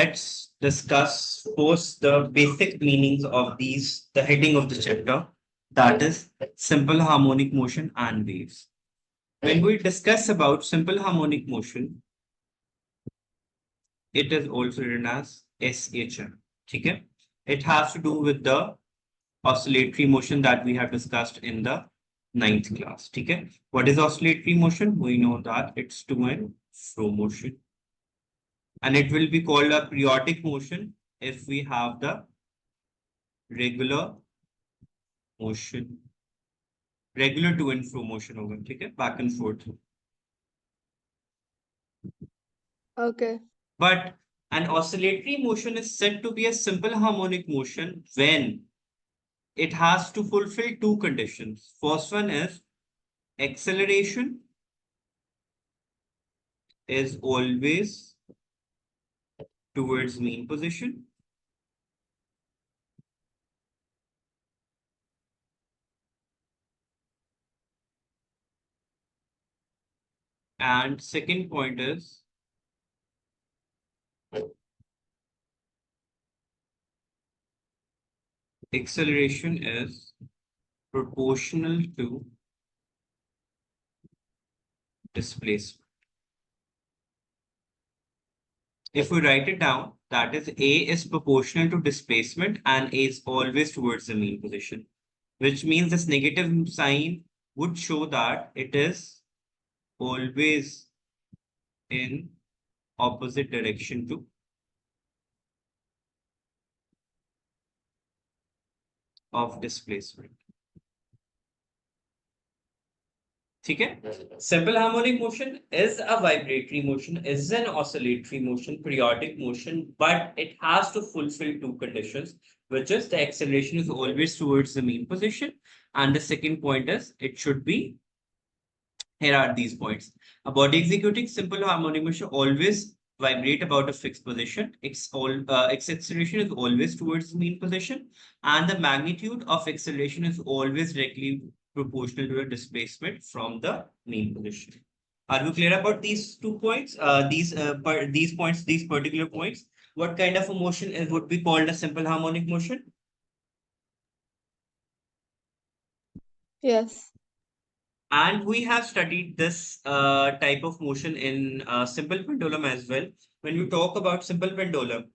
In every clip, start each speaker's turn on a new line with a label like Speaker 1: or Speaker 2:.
Speaker 1: let's discuss first the basic meanings of these, the heading of the chapter, that is simple harmonic motion and waves. When we discuss about simple harmonic motion, it is also written as S.H.M. Okay? It has to do with the oscillatory motion that we have discussed in the 9th class. Okay? What is oscillatory motion? We know that it's to and fro motion. And it will be called a periodic motion if we have the regular motion, regular to and fro motion over, okay, back and forth.
Speaker 2: Okay.
Speaker 1: But an oscillatory motion is said to be a simple harmonic motion when it has to fulfill two conditions. First one is acceleration is always towards mean position. And second point is acceleration is proportional to displacement. If we write it down, that is A is proportional to displacement and A is always towards the mean position, which means this negative sign would show that it is always in opposite direction to of displacement. Okay? Simple harmonic motion is a vibratory motion, is an oscillatory motion, periodic motion, but it has to fulfill two conditions, which is the acceleration is always towards the mean position. And the second point is it should be, here are these points. A body executing simple harmonic motion always vibrate about a fixed position. Its acceleration is always towards the mean position, and the magnitude of acceleration is always directly proportional to the displacement from the mean position. Are we clear about these 2 points? These points, these particular points. What kind of a motion would be called a simple harmonic motion?
Speaker 2: Yes.
Speaker 1: And we have studied this type of motion in simple pendulum as well. When we talk about simple pendulum,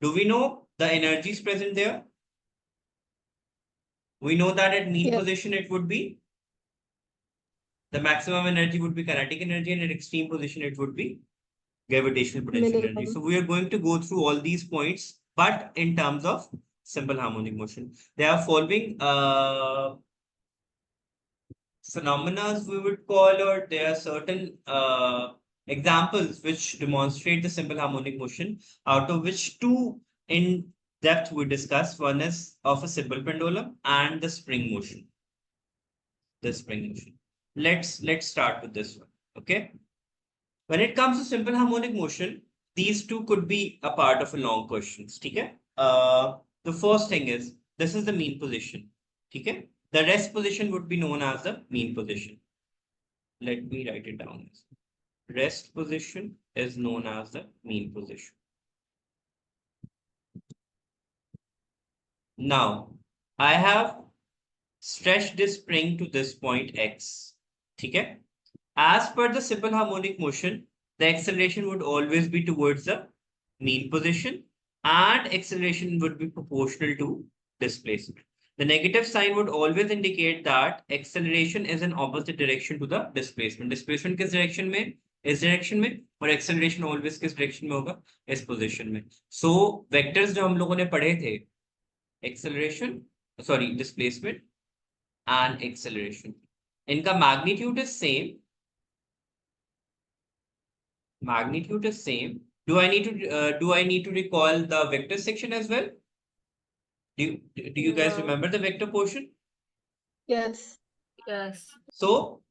Speaker 1: do we know the energies present there? We know that at mean position it would be the maximum energy would be kinetic energy, and at extreme position it would be gravitational potential energy. So we are going to go through all these points, but in terms of simple harmonic motion. They are following phenomena we would call, or there are certain examples which demonstrate the simple harmonic motion, out of which two in depth we discuss. One is of a simple pendulum and the spring motion. The spring motion. Let's start with this one. Okay. When it comes to simple harmonic motion, these two could be a part of a long question. Okay. The first thing is this is the mean position. Okay. The rest position would be known as the mean position. Let me write it down. Rest position is known as the mean position. Now, I have stretched this spring to this point x. Okay? As per the simple harmonic motion, the acceleration would always be towards the mean position, and acceleration would be proportional to displacement. The negative sign would always indicate that acceleration is in opposite direction to the displacement. Displacement किस direction में? इस direction में, और acceleration always किस direction में होगा? इस position में. So vectors जो हम लोगों ने पढ़े थे, displacement and acceleration. इनका magnitude is same. Magnitude is same. Do I need to recall the vector section as well? Do you guys remember the vector portion?
Speaker 2: Yes.
Speaker 3: Yes.
Speaker 1: So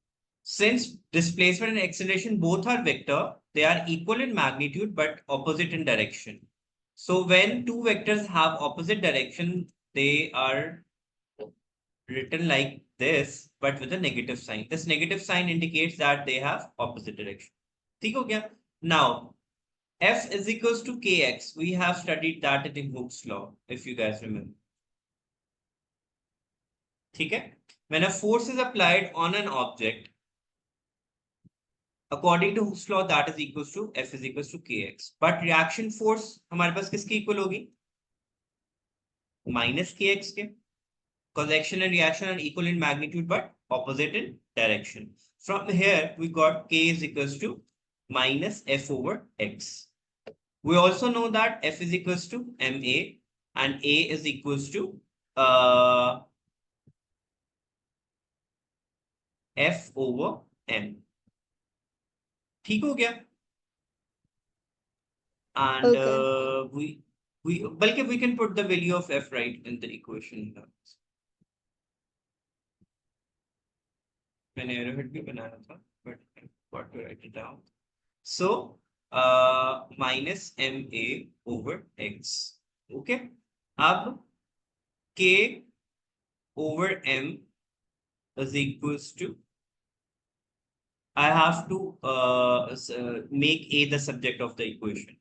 Speaker 1: since displacement and acceleration both are vector, they are equal in magnitude but opposite in direction. So when two vectors have opposite direction, they are written like this, but with a negative sign. This negative sign indicates that they have opposite direction. ठीक हो गया? Now, F is equals to kx. We have studied that in Hooke's law, if you guys remember. Okay? When a force is applied on an object, according to Hooke's law, that is equals to F is equals to kx. But reaction force हमारे पास किसकी equal होगी? Minus kx के. Because action and reaction are equal in magnitude but opposite in direction. From here, we got k is equals to minus f over x. We also know that f is equals to ma and a is equals to f over m. ठीक हो गया? And
Speaker 2: Okay.
Speaker 1: बल्कि we can put the value of f right in the equation. मैंने arrowhead भी बनाया था, but I got to write it down. So minus ma over x. Okay. अब k over m is equals to, I have to make a the subject of the equation.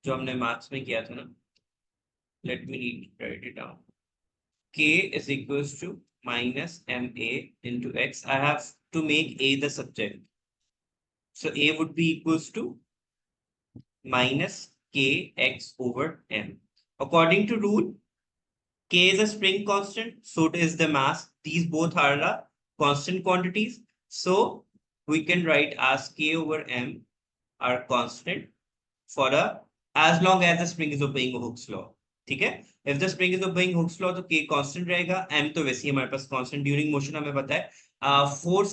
Speaker 1: जो हमने maths में किया था ना. Let me write it down. K is equals to minus ma into x. I have to make a the subject. So a would be equals to minus kx over m. According to rule, k is a spring constant, so is the mass. These both are the constant quantities. So we can write as k over m are constant for as long as the spring is obeying Hooke's law. ठीक है? If the spring is obeying Hooke's law, तो k constant रहेगा. M तो वैसे ही हमारे पास constant during motion हमें पता है. Force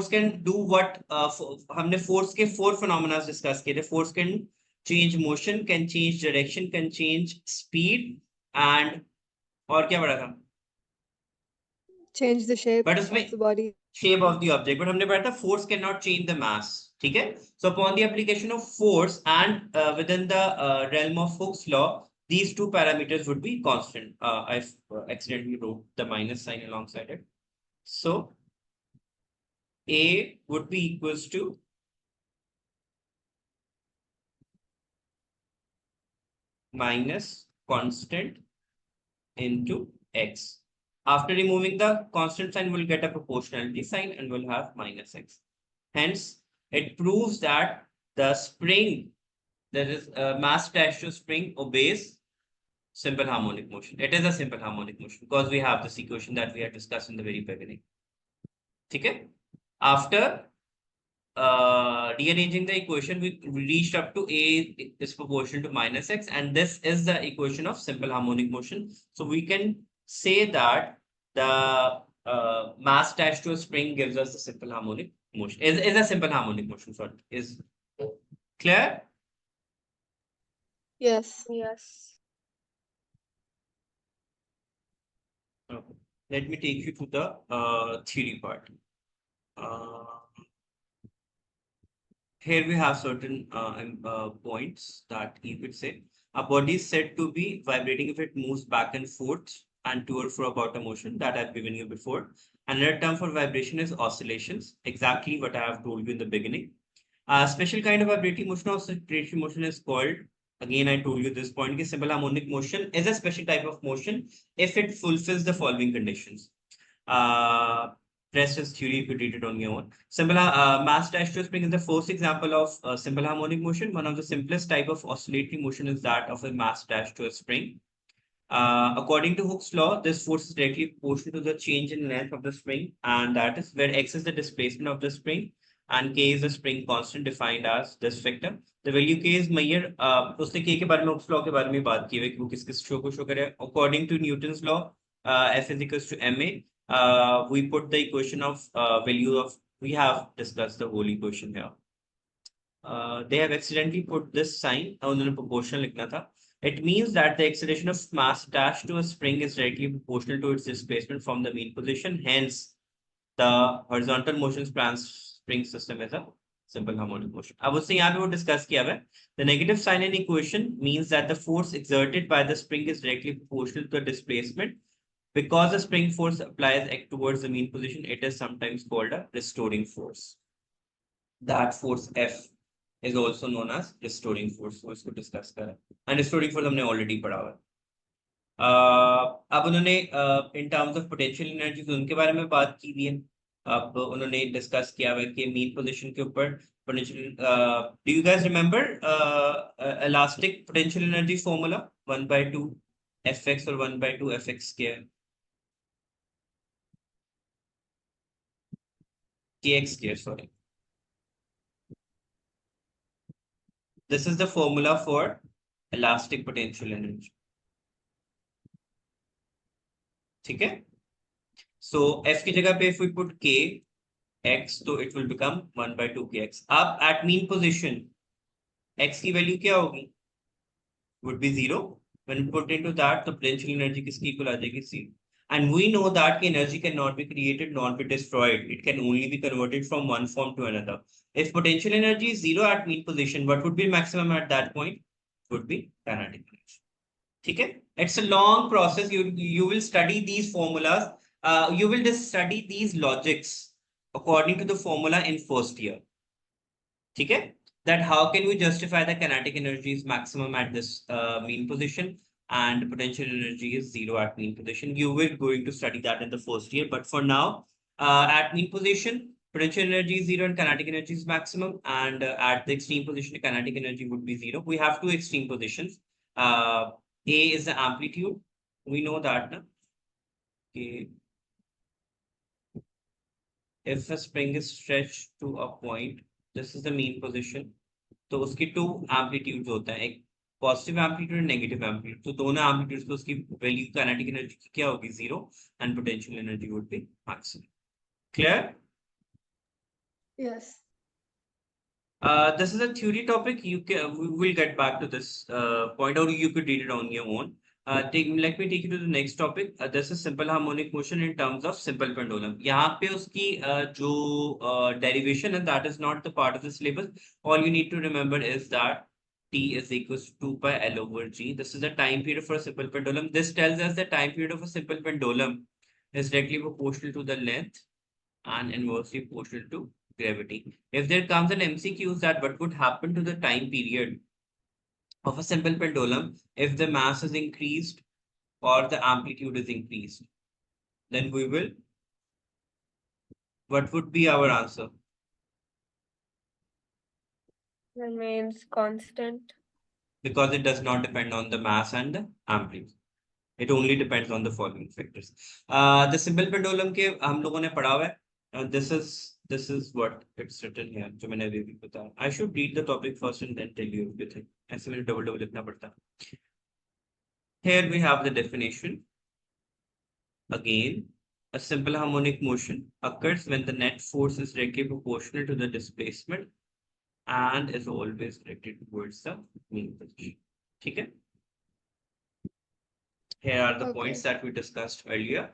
Speaker 1: can do what? हमने force के 4 phenomena discuss किए थे. Force can change motion, can change direction, can change speed, and और क्या पढ़ा था?
Speaker 2: Change the shape
Speaker 1: But
Speaker 2: of the body.
Speaker 1: Shape of the object. But हमने पढ़ा था force cannot change the mass. ठीक है? So upon the application of force and within the realm of Hooke's law, these two parameters would be constant. I've accidentally wrote the minus sign alongside it. So A would be equals to minus constant into x. After removing the constant sign, we'll get a proportionality sign and we'll have minus x. Hence, it proves that the spring, that is mass attached to spring, obeys simple harmonic motion. It is a simple harmonic motion because we have this equation that we had discussed in the very beginning. Okay? After rearranging the equation, we reached up to a is proportional to minus x, and this is the equation of simple harmonic motion. So we can say that the mass attached to a spring gives us the simple harmonic motion. Is a simple harmonic motion. Sorry, is clear?
Speaker 2: Yes.
Speaker 1: Okay. Let me take you to the theory part. Here we have certain points that you could say. A body is said to be vibrating if it moves back and forth and to or fro about a motion that I've given you before. Another term for vibration is oscillations, exactly what I have told you in the beginning. A special kind of vibrating motion or oscillatory motion is called, again I told you this point, simple harmonic motion is a special type of motion if it fulfills the following conditions. Rest is theory if you treat it on your own. Simple mass attached to a spring is the first example of simple harmonic motion. One of the simplest type of oscillatory motion is that of a mass attached to a spring. According to Hooke's law, this force is directly proportional to the change in length of the spring, and that is where x is the displacement of the spring and k is the spring constant defined as this vector. The value k is measured. उसने k के बारे में Hooke's law के बारे में बात की है कि वो किस शो को शो करे. According to Newton's law, F is equals to ma. We put the equation of value of, we have discussed the whole equation here. They have accidentally put this sign उन्होंने proportional लिखना था. It means that the acceleration of mass attached to a spring is directly proportional to its displacement from the mean position. Hence, the horizontal motion span spring system is a simple harmonic motion. अब उससे यहाँ पे वो discuss किया है. The negative sign in equation means that the force exerted by the spring is directly proportional to the displacement. Because the spring force applies towards the mean position, it is sometimes called a restoring force. That force F is also known as restoring force. So इसको discuss करा and restoring force हमने already पढ़ा हुआ है. अब उन्होंने in terms of potential energy उनके बारे में बात की हुई है. अब उन्होंने डिस्कस किया हुआ है कि मीन पोजीशन के ऊपर potential. Do you guys remember elastic potential energy formula 1/2 fx और 1/2 fx square kx square, sorry. This is the formula for elastic potential energy. ठीक है. So f की जगह पे if we put k x, so it will become 1/2 kx. अब at mean position x की value क्या होगी? Would be 0. When put into that, the potential energy किसकी इक्वल आ जाएगी? 0. And we know that energy cannot be created nor be destroyed. It can only be converted from one form to another. If potential energy is 0 at mean position, what would be maximum at that point? Would be kinetic energy. ठीक है. It's a long process. You will study these formulas. You will just study these logics according to the formula in first year. ठीक है. That how can we justify the kinetic energy is maximum at this mean position and potential energy is 0 at mean position. You will going to study that in the first year. But for now, at mean position, potential energy is 0 and kinetic energy is maximum. And at the extreme position, kinetic energy would be 0. We have two extreme positions. A is the amplitude. We know that. Na? Okay. If a spring is stretched to a point, this is the mean position. तो उसकी to amplitudes होता है, एक positive amplitude और negative amplitude. तो दोनों amplitudes को उसकी वैल्यू काइनेटिक एनर्जी की क्या होगी? 0 and potential energy would be maximum. Clear?
Speaker 2: Yes.
Speaker 1: This is a theory topic. We will get back to this point, or you could read it on your own. Let me take you to the next topic. This is simple harmonic motion in terms of simple pendulum. यहाँ पे उसकी जो derivation है, that is not the part of the syllabus. All you need to remember is that T is equals to 2 pi L over G. This is the time period for a simple pendulum. This tells us the time period of a simple pendulum is directly proportional to the length and inversely proportional to gravity. If there comes an MCQ that what would happen to the time period of a simple pendulum if the mass is increased or the amplitude is increased, then we will, what would be our answer?
Speaker 3: Remains constant.
Speaker 1: Because it does not depend on the mass and the amplitude. It only depends on the following factors. The simple pendulum के हम लोगों ने पढ़ा हुआ है. This is what it's written here. जो मैंने अभी भी बताया. I should read the topic first and then tell you everything. ऐसे मुझे double लिखना पड़ता है. Here we have the definition. Again, a simple harmonic motion occurs when the net force is directly proportional to the displacement and is always directed towards the mean position. ठीक है? Here are the points that we discussed earlier.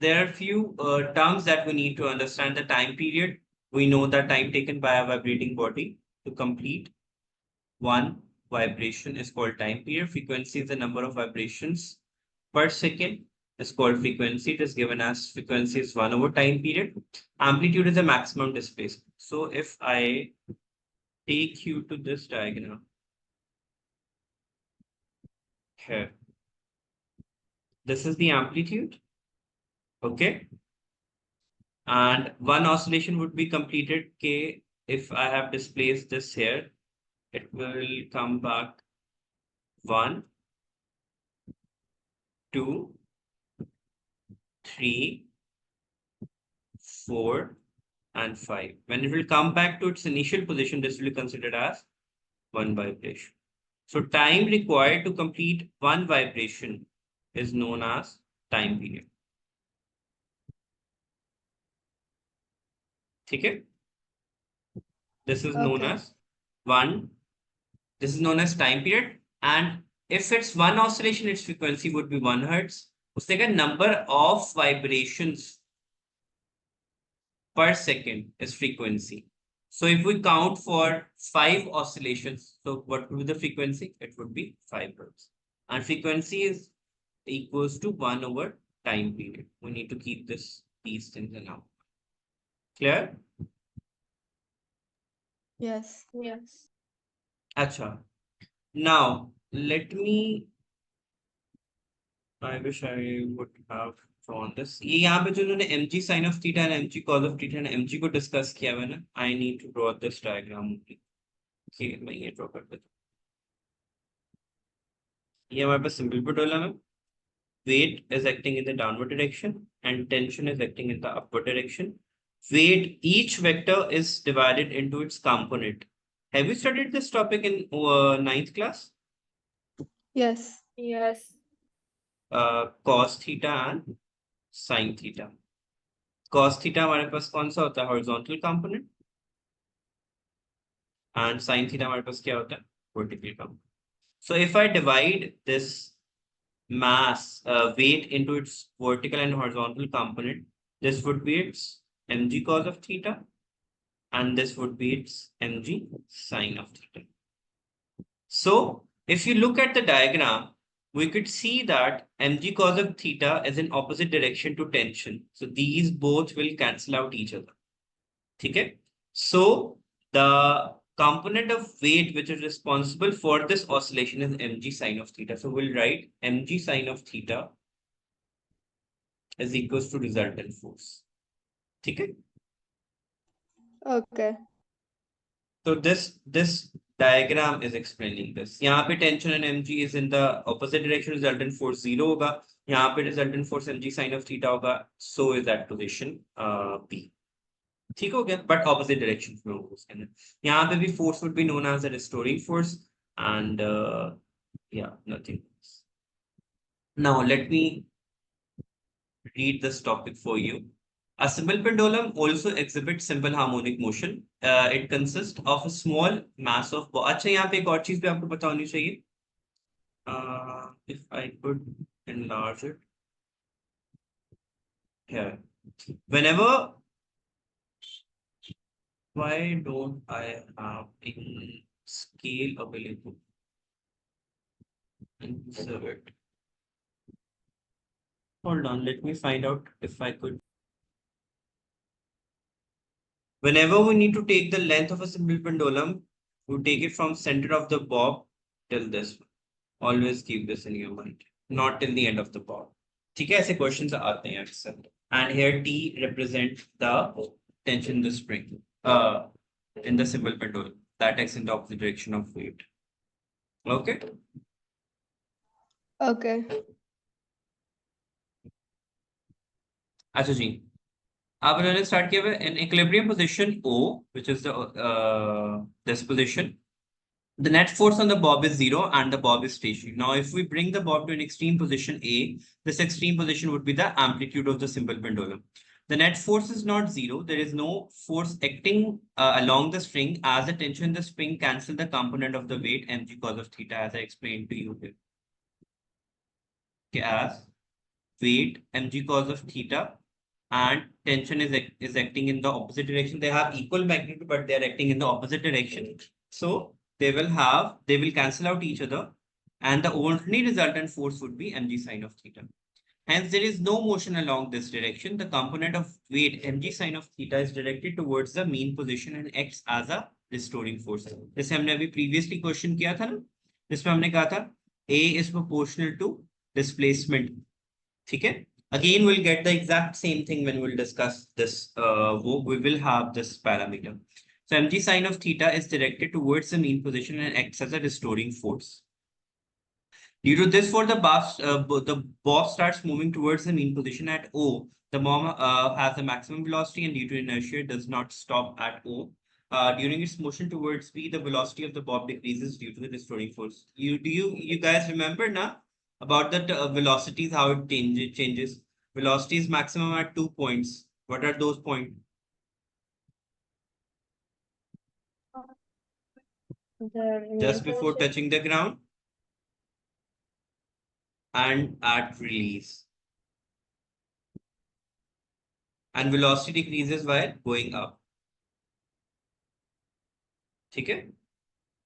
Speaker 1: There are few terms that we need to understand. The time period. We know the time taken by a vibrating body to complete one vibration is called time period. Frequency is the number of vibrations per second is called frequency. It is given as frequency is 1 over time period. Amplitude is the maximum displacement. So if I take you to this diagram here, this is the amplitude. Okay. And one oscillation would be completed K. If I have displaced this here, it will come back 1, 2, 3, 4, and 5. When it will come back to its initial position, this will be considered as one vibration. So time required to complete one vibration is known as time period. ठीक है? This is known as this is known as time period. And if it's one oscillation, its frequency would be 1 hertz. उसका number of vibrations per second is frequency. So if we count for 5 oscillations, so what would be the frequency? It would be 5 hertz. And frequency is equals to 1 over time period. We need to keep these things in our. Clear?
Speaker 2: Yes.
Speaker 3: Yes.
Speaker 1: Acha. Now let me, I wish I would have drawn this. ये यहाँ पे जो उन्होंने mg sin of theta and mg cos of theta and mg को discuss किया हुआ है ना, I need to draw this diagram only. Okay, मैं ये draw कर देता हूँ. ये हमारे पास simple पेंडुलम है. Weight is acting in the downward direction and tension is acting in the upward direction. Weight, each vector is divided into its component. Have you studied this topic in 9th class?
Speaker 2: Yes.
Speaker 3: Yes.
Speaker 1: Cos theta and sin theta. Cos theta हमारे पास कौन सा होता है? Horizontal component. And sin theta हमारे पास क्या होता है? Vertical component. So if I divide this mass weight into its vertical and horizontal component, this would be its mg cos of theta and this would be its mg sin of theta. So if you look at the diagram, we could see that mg cos of theta is in opposite direction to tension. So these both will cancel out each other. Okay? So the component of weight which is responsible for this oscillation is mg sin of theta. So we'll write mg sin of theta is equals to resultant force. Okay?
Speaker 2: Okay.
Speaker 1: So this diagram is explaining this. यहाँ पे tension and mg is in the opposite direction, resultant force 0 होगा. यहाँ पे resultant force mg sin of theta होगा. So is that position P. ठीक हो गया? But opposite direction में होगा उसके अंदर. यहाँ पे भी force would be known as a restoring force and yeah, nothing else. Now let me read this topic for you. A simple pendulum also exhibits simple harmonic motion. It consists of a small mass of ball. अच्छा यहाँ पे एक और चीज भी आपको पता होनी चाहिए. If I could enlarge it here. Whenever, why don't I have a scale available? Insert it. Hold on, let me find out if I could. Whenever we need to take the length of a simple pendulum, we take it from center of the bob till this one. Always keep this in your mind, not till the end of the bob. ठीक है, ऐसे questions आते हैं अक्सर. And here T represents the tension in the spring, in the simple pendulum that acts in the opposite direction of weight. Okay.
Speaker 2: Okay.
Speaker 1: अच्छा जी, अब उन्होंने start किया हुआ है in equilibrium position O, which is the this position. The net force on the bob is 0 and the bob is stationary. Now, if we bring the bob to an extreme position A, this extreme position would be the amplitude of the simple pendulum. The net force is not 0. There is no force acting along the string as the tension in the spring cancel the component of the weight mg cos of theta, as I explained to you here. Okay, as weight mg cos of theta and tension is acting in the opposite direction. They have equal magnitude, but they are acting in the opposite direction. So they will cancel out each other, and the only resultant force would be mg sin of theta. Hence, there is no motion along this direction. The component of weight mg sin of theta is directed towards the mean position and acts as a restoring force. जैसे हमने अभी previously question किया था ना, जिसमें हमने कहा था A is proportional to displacement. ठीक है? Again, we'll get the exact same thing when we'll discuss this. We will have this parameter. So mg sin of theta is directed towards the mean position and acts as a restoring force. Due to this, for the bob starts moving towards the mean position at O. The bomb has the maximum velocity and due to inertia, it does not stop at O. During its motion towards B, the velocity of the bob decreases due to the restoring force. You guys remember now about the velocities, how it changes? Velocity is maximum at 2 points. What are those points? Just before touching the ground and at release. And velocity decreases while going up. Okay?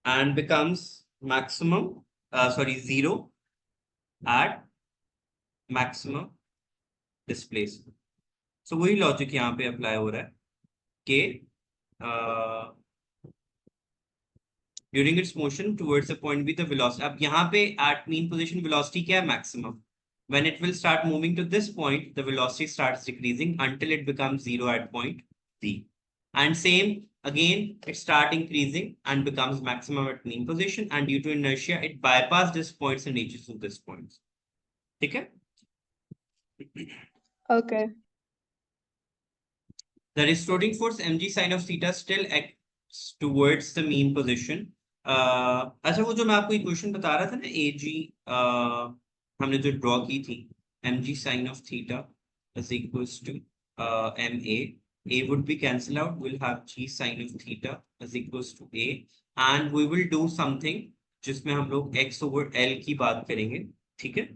Speaker 1: And becomes maximum, 0 at maximum displacement. So वही logic यहाँ पे apply हो रहा है. K during its motion towards the point B, the velocity. अब यहाँ पे at mean position velocity क्या है? Maximum. When it will start moving to this point, the velocity starts decreasing until it becomes zero at point D. And same again, it starts increasing and becomes maximum at mean position. And due to inertia, it bypasses this points and reaches to this points. ठीक है?
Speaker 2: Okay.
Speaker 1: The restoring force mg sin of theta still acts towards the mean position. अच्छा वो जो मैं आपको equation बता रहा था ना ag हमने जो ड्रॉ की थी mg sin of theta is equals to ma. A would be cancelled out. We'll have g sin of theta is equals to a, and we will do something जिसमें हम लोग x over l की बात करेंगे, ठीक है?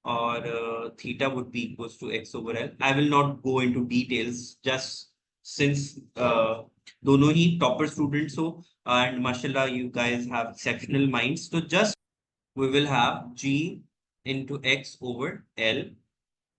Speaker 1: और theta would be equals to x over l. I will not go into details just since दोनों ही topper students हो and mashallah you guys have exceptional minds, so just we will have g into x over l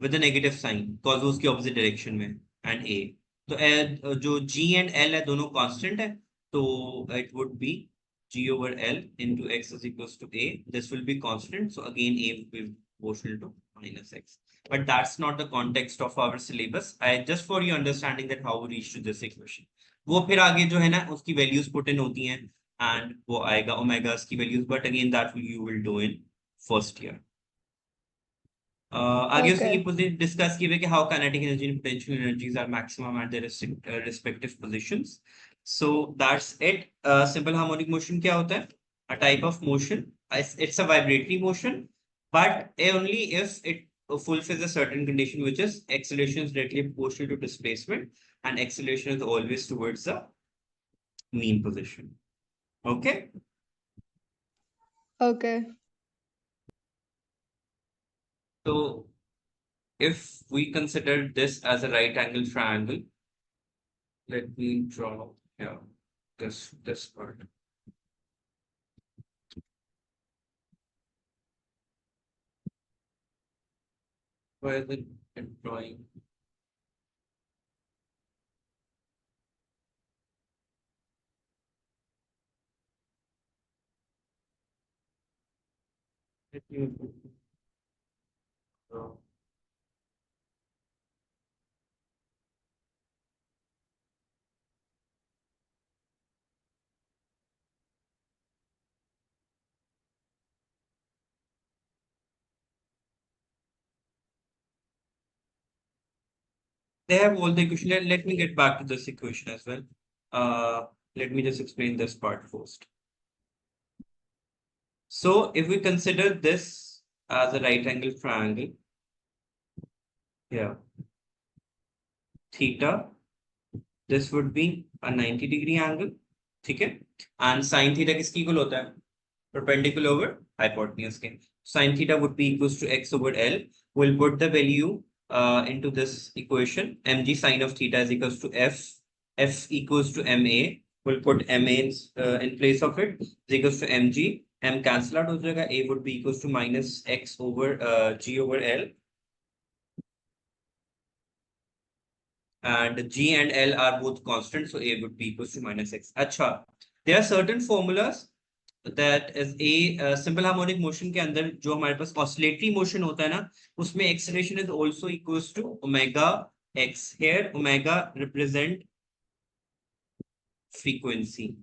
Speaker 1: with a negative sign cause वो उसकी opposite direction में and a. तो जो g and l है दोनों constant है, तो it would be g over l into x is equals to a. This will be constant, so again a will be proportional to minus x. But that's not the context of our syllabus. I just for your understanding that how we reach to this equation. वो फिर आगे जो है ना उसकी values put in होती हैं and वो आएगा omegas की values, but again that you will do in first year. आगे उसने ये डिस्कस किए कि how kinetic energy and potential energies are maximum at their respective positions. So that's it. Simple harmonic motion क्या होता है? A type of motion. It's a vibratory motion, but only if it fulfills a certain condition, which is acceleration is directly proportional to displacement, and acceleration is always towards the mean position. Okay.
Speaker 2: Okay.
Speaker 1: So if we consider this as a right angle triangle, let me draw here this part. Why is it drawing? Let me draw. They have all the equation. Let me get back to this equation as well. Let me just explain this part first. So if we consider this as a right angle triangle, here, theta, this would be a 90-degree angle, ठीक है? And sin theta किसकी equal होता है? Perpendicular over hypotenuse के. Sin theta would be equals to x over L. We'll put the value into this equation. Mg sin of theta is equals to f equals to ma. We'll put ma in place of it. Is equals to mg. M cancel out हो जाएगा. A would be equals to minus x over g over L. And g and L are both constant, so A would be equals to minus x. अच्छा, there are certain formulas that is a simple harmonic motion के अंदर जो हमारे पास oscillatory motion होता है ना, उसमें acceleration is also equals to omega x. Here omega represent frequency,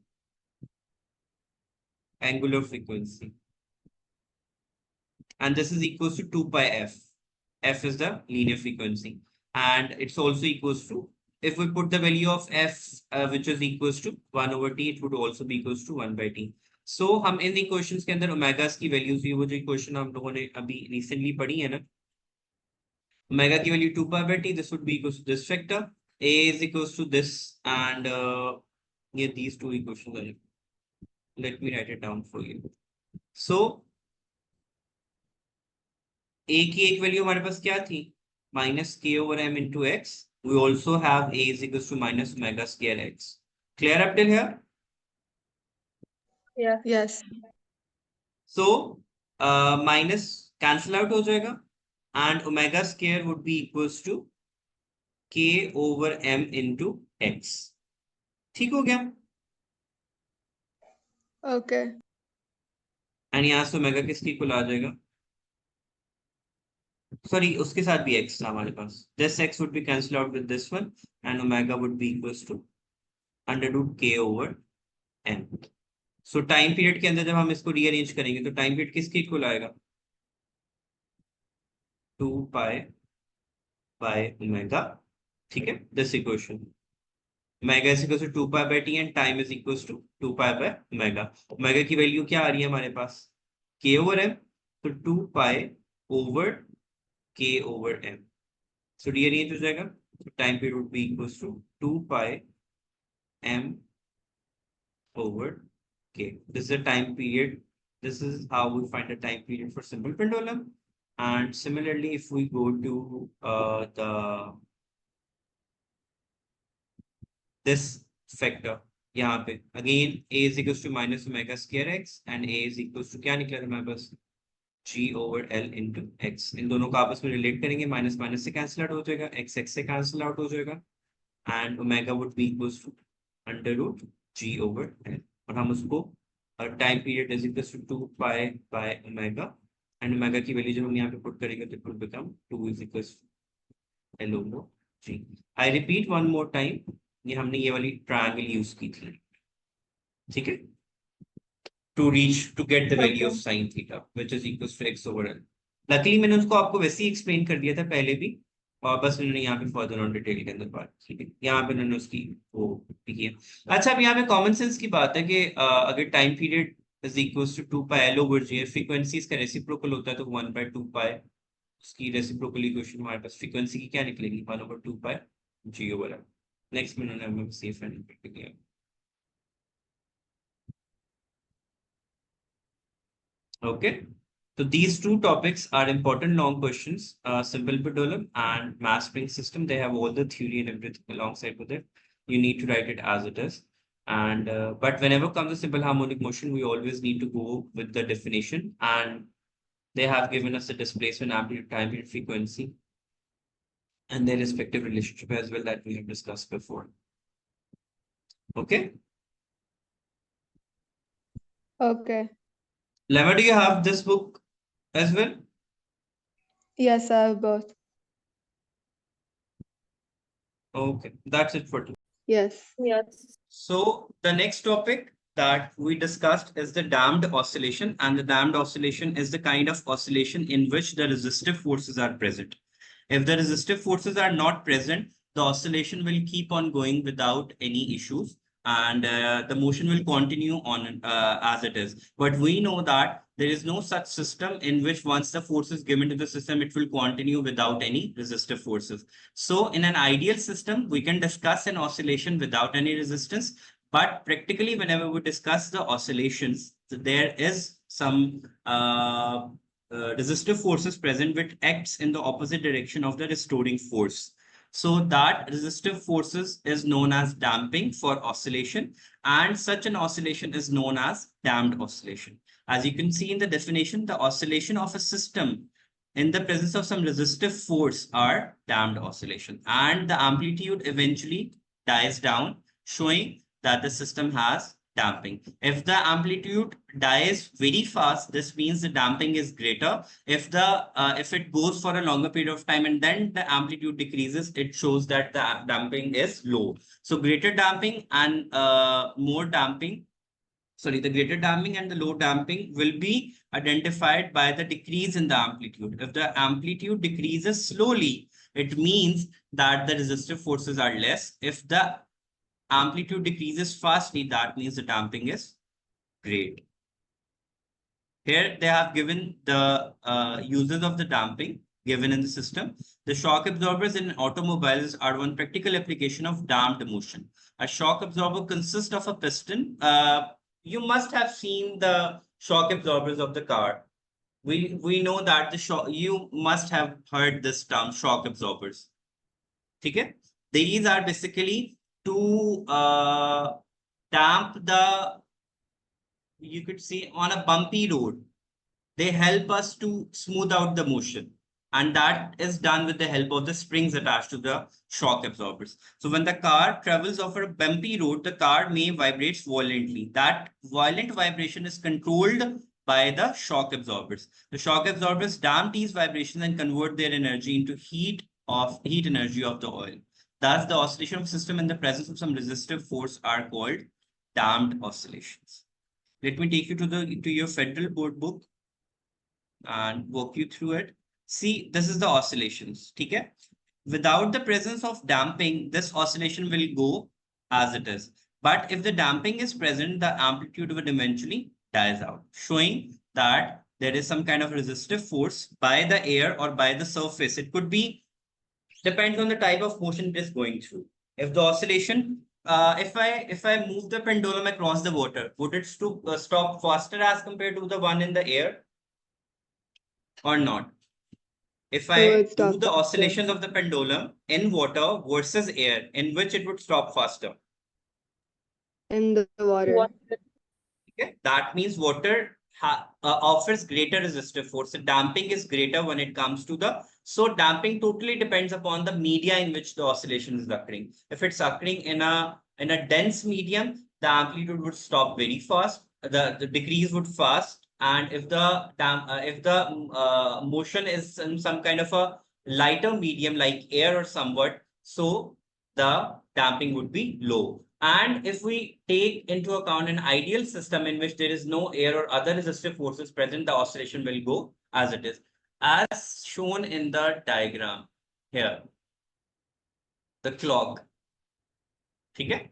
Speaker 1: angular frequency, and this is equals to 2 pi f. F is the linear frequency, and it's also equals to, if we put the value of f which is equals to 1 over t, it would also be equals to 1 by t. So हम इन equations के अंदर ओमेगास की values भी, वो जो equation हम लोगों ने अभी रिसेंटली पढ़ी है ना, ओमेगा की value 2 pi by t, this would be equals to this vector, a is equals to this, and yeah, these two equations are, let me write it down for you. So a की एक value हमारे पास क्या थी? Minus k over m into x. We also have a is equals to minus omega square x. Clear up till here?
Speaker 3: Yeah.
Speaker 2: Yes.
Speaker 1: So minus cancel out हो जाएगा, and omega square would be equals to k over m into x. ठीक हो गया?
Speaker 2: Okay.
Speaker 1: And यहाँ से omega किसकी equal आ जाएगा? Sorry, उसके साथ भी x था हमारे पास. This x would be cancelled out with this one and omega would be equals to under root k over m. So time period के अंदर जब हम इसको रीअरेंज करेंगे तो टाइम पीरियड किसके इक्वल आएगा? 2 पाई बाय ओमेगा. ठीक है, this equation omega is equal to 2 pi by t and time is equal to 2 pi by omega. Omega की वैल्यू क्या आ रही है हमारे पास? k over m. तो 2 pi over k over m. So rearrange हो जाएगा. Time period would be equal to 2 pi m over k. This is a time period. This is how we find the time period for simple pendulum. And similarly, if we go to this factor, यहाँ पे again a is equals to minus omega square x and a is equals to क्या निकला था हमारे पास? g over l into x. इन दोनों को आपस में रिलेट करेंगे, माइनस माइनस से कैंसिल आउट हो जाएगा, x x से कैंसिल आउट हो जाएगा and omega would be equals to under root g over l. और हम उसको time period is equal to 2 pi by omega and omega की वैल्यू जब हम यहाँ पे पुट करेंगे तो it will become 2 is equal to l over g. I repeat one more time, ये हमने ये वाली ट्रायंगल यूज की थी. ठीक है, to reach to get the value of sine theta which is equal to x over l. Luckily मैंने उसको आपको वैसे ही एक्सप्लेन कर दिया था पहले भी, और बस उन्होंने यहाँ पे फर्दर ऑन डिटेल के अंदर बात की है. यहाँ पे उन्होंने उसकी वो की है. अच्छा, अब यहाँ पे कॉमन सेंस की बात है कि अगर time period is equals to 2 pi L over G, frequency इसका रेसिप्रोकल होता है तो 1 बाय 2 पाई उसकी रेसिप्रोकल इक्वेशन हमारे पास फ्रीक्वेंसी की क्या निकलेगी? 1 ओवर 2 पाई जी ओवर एल. नेक्स्ट में उन्होंने हमें सेफ एंड किया. Okay, so these two topics are important long questions, simple pendulum and mass spring system. They have all the theory and everything alongside with it. You need to write it as it is. And but whenever comes to simple harmonic motion, we always need to go with the definition. And they have given us the displacement, amplitude, time period, frequency, and their respective relationship as well that we have discussed before. Okay.
Speaker 2: Okay.
Speaker 1: Lemma, do you have this book as well?
Speaker 2: Yes, I have both.
Speaker 1: Okay, that's it for today.
Speaker 2: Yes.
Speaker 3: Yes.
Speaker 1: So the next topic that we discussed is the damped oscillation, and the damped oscillation is the kind of oscillation in which the resistive forces are present. If the resistive forces are not present, the oscillation will keep on going without any issues, and the motion will continue on as it is. But we know that there is no such system in which once the force is given to the system, it will continue without any resistive forces. So in an ideal system, we can discuss an oscillation without any resistance, but practically whenever we discuss the oscillations, there is some resistive forces present which acts in the opposite direction of the restoring force. So that resistive forces is known as damping for oscillation, and such an oscillation is known as damped oscillation. As you can see in the definition, the oscillation of a system in the presence of some resistive force are damped oscillation, and the amplitude eventually dies down, showing that the system has damping. If the amplitude dies very fast, this means the damping is greater. If it goes for a longer period of time and then the amplitude decreases, it shows that the damping is low. So greater damping and more damping, sorry, the greater damping and the low damping will be identified by the decrease in the amplitude. If the amplitude decreases slowly, it means that the resistive forces are less. If the amplitude decreases fastly, that means the damping is great. Here they have given the uses of the damping given in the system. The shock absorbers in automobiles are one practical application of damped motion. A shock absorber consists of a piston. You must have seen the shock absorbers of the car. We know that the shock, you must have heard this term, shock absorbers. Okay? These are basically to damp the, you could see on a bumpy road, they help us to smooth out the motion. And that is done with the help of the springs attached to the shock absorbers. So when the car travels over a bumpy road, the car may vibrate violently. That violent vibration is controlled by the shock absorbers. The shock absorbers damp these vibrations and convert their energy into heat energy of the oil. Thus, the oscillation of system in the presence of some resistive force are called damped oscillations. Let me take you to your federal board book and walk you through it. See, this is the oscillations. Okay. Without the presence of damping, this oscillation will go as it is. But if the damping is present, the amplitude would eventually dies out, showing that there is some kind of resistive force by the air or by the surface. It could be, depends on the type of motion it is going through. If the oscillation, if I move the pendulum across the water, would it stop faster as compared to the one in the air or not? If
Speaker 2: It
Speaker 1: I
Speaker 2: would
Speaker 1: do
Speaker 2: stop
Speaker 1: the
Speaker 2: faster.
Speaker 1: oscillations of the pendulum in water versus air, in which it would stop faster.
Speaker 2: In the water.
Speaker 3: What?
Speaker 1: Okay, that means water offers greater resistive force. The damping is greater when it comes to the. So damping totally depends upon the media in which the oscillation is occurring. If it's occurring in a dense medium, the amplitude would stop very fast. The decrease would fast, and if the motion is in some kind of a lighter medium like air or somewhat, so the damping would be low. And if we take into account an ideal system in which there is no air or other resistive forces present, the oscillation will go as it is, as shown in the diagram here. The clock. Okay?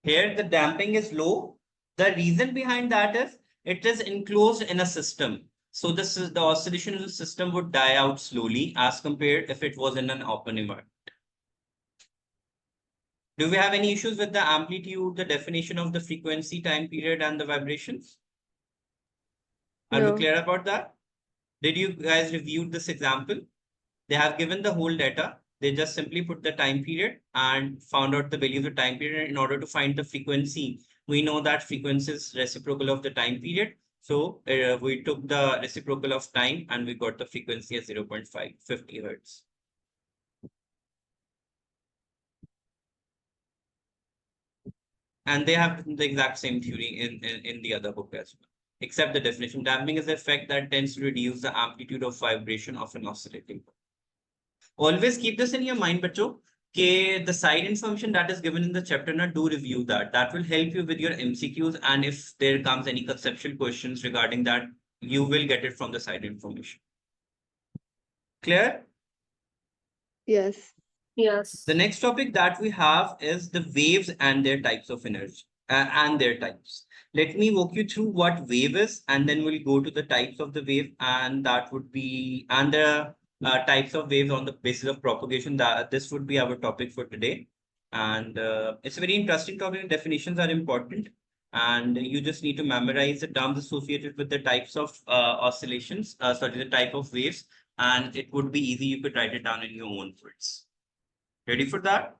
Speaker 1: Here the damping is low. The reason behind that is it is enclosed in a system. So this is the oscillation of the system would die out slowly as compared if it was in an open environment. Do we have any issues with the amplitude, the definition of the frequency, time period, and the vibrations? Are we
Speaker 2: No.
Speaker 1: clear about that? Did you guys review this example? They have given the whole data. They just simply put the time period and found out the value of the time period. In order to find the frequency, we know that frequency is reciprocal of the time period. So we took the reciprocal of time and we got the frequency as 0.550 hertz. And they have the exact same theory in the other book as well, except the definition. Damping is the effect that tends to reduce the amplitude of vibration of an oscillating. Always keep this in your mind, bacho, the side information that is given in the chapter, do review that. That will help you with your MCQs. And if there comes any conceptual questions regarding that, you will get it from the side information. Clear?
Speaker 2: Yes.
Speaker 3: Yes.
Speaker 1: The next topic that we have is the waves and their types of energy and their types. Let me walk you through what wave is, and then we'll go to the types of the wave, and that would be and the types of waves on the basis of propagation. That this would be our topic for today, and it's a very interesting topic. Definitions are important, and you just need to memorize the terms associated with the types of oscillations. Sorry, the type of waves, and it would be easy. You could write it down in your own words. Ready for that?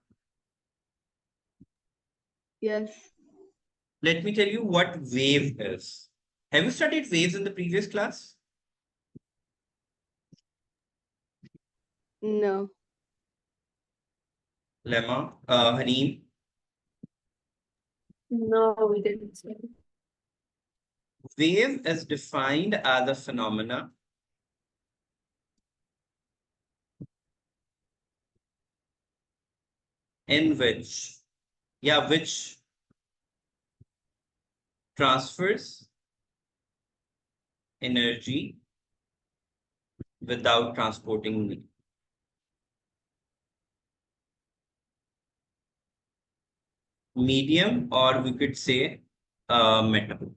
Speaker 2: Yes.
Speaker 1: Let me tell you what wave is. Have you studied waves in the previous class?
Speaker 2: No.
Speaker 1: Lemma, Haneem.
Speaker 3: No, we didn't say.
Speaker 1: Wave is defined as a phenomena in which transfers energy without transporting medium, or we could say metal,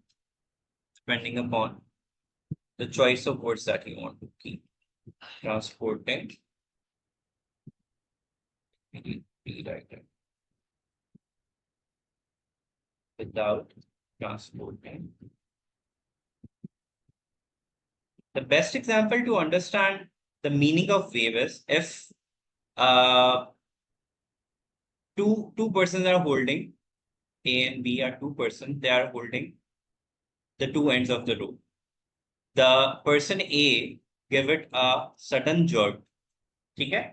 Speaker 1: depending upon the choice of words that you want to keep. Transporting without transporting. The best example to understand the meaning of wave is if two persons are holding, A and B are two persons, they are holding the two ends of the rope. the person A give it a sudden jerk. Okay?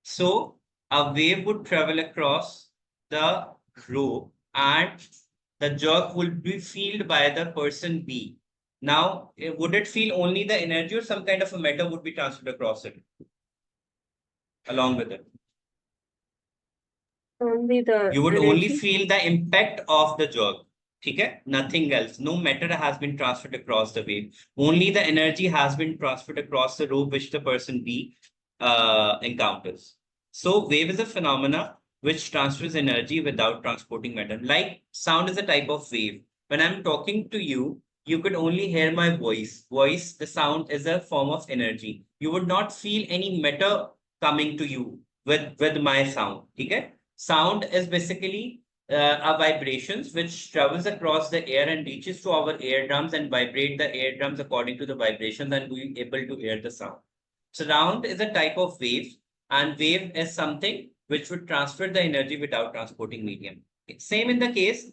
Speaker 1: So a wave would travel across the rope and the jerk will be felt by the person B. Now, would it feel only the energy or some kind of a matter would be transferred across it along with it?
Speaker 3: Only the
Speaker 1: You would only
Speaker 3: energy.
Speaker 1: feel the impact of the jerk. Okay? Nothing else. No matter has been transferred across the wave. Only the energy has been transferred across the rope which the person B encounters. So wave is a phenomena which transfers energy without transporting matter. Like sound is a type of wave. When I'm talking to you, you could only hear my voice. Voice, the sound is a form of energy. You would not feel any matter coming to you with my sound. Okay? Sound is basically a vibrations which travels across the air and reaches to our eardrums and vibrate the eardrums according to the vibrations and we able to hear the sound. Sound is a type of wave and wave is something which would transfer the energy without transporting medium. Same in the case,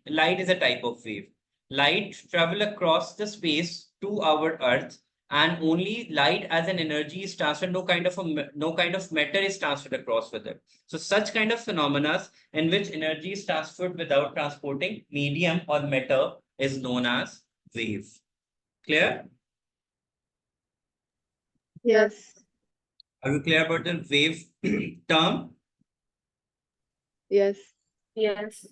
Speaker 1: light is a type of wave. Light travel across the space to our earth and only light as an energy is transferred, no kind of matter is transferred across with it. So such kind of phenomena in which energy is transferred without transporting medium or matter is known as wave. Clear?
Speaker 2: Yes.
Speaker 1: Are you clear about the wave term?
Speaker 2: Yes.
Speaker 3: Yes.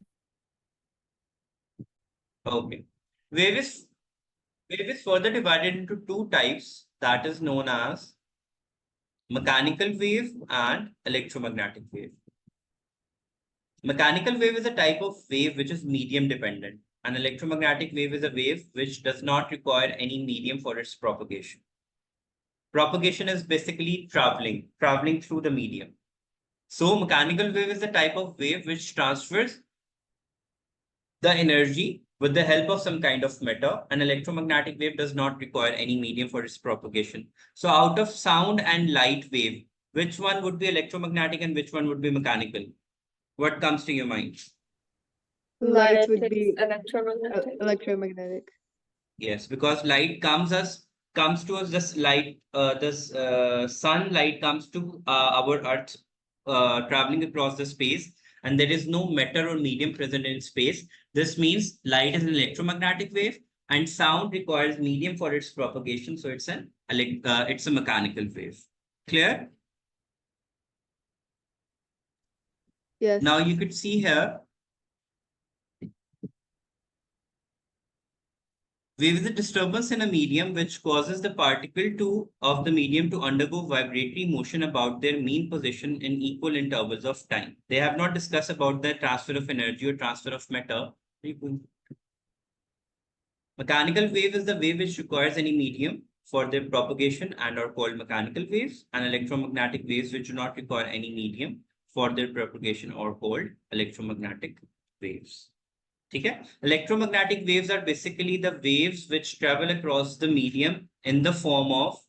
Speaker 1: Okay. Wave is further divided into two types that is known as mechanical wave and electromagnetic wave. Mechanical wave is a type of wave which is medium dependent. An electromagnetic wave is a wave which does not require any medium for its propagation. Propagation is basically traveling through the medium. So mechanical wave is a type of wave which transfers the energy with the help of some kind of matter. An electromagnetic wave does not require any medium for its propagation. So out of sound and light wave, which one would be electromagnetic and which one would be mechanical? What comes to your mind?
Speaker 2: Light would
Speaker 3: Light is
Speaker 2: be
Speaker 3: electromagnetic.
Speaker 2: electromagnetic.
Speaker 1: Yes, because light comes to us this light this sunlight comes to our earth traveling across the space and there is no matter or medium present in space. This means light is an electromagnetic wave and sound requires medium for its propagation, so it's a mechanical wave. Clear?
Speaker 2: Yes.
Speaker 1: Now you could see here wave is a disturbance in a medium which causes the particle of the medium to undergo vibratory motion about their mean position in equal intervals of time. They have not discussed about the transfer of energy or transfer of matter. Mechanical wave is the wave which requires any medium for their propagation and are called mechanical waves, and electromagnetic waves which do not require any medium for their propagation are called electromagnetic waves. Okay? Electromagnetic waves are basically the waves which travel across the medium in the form of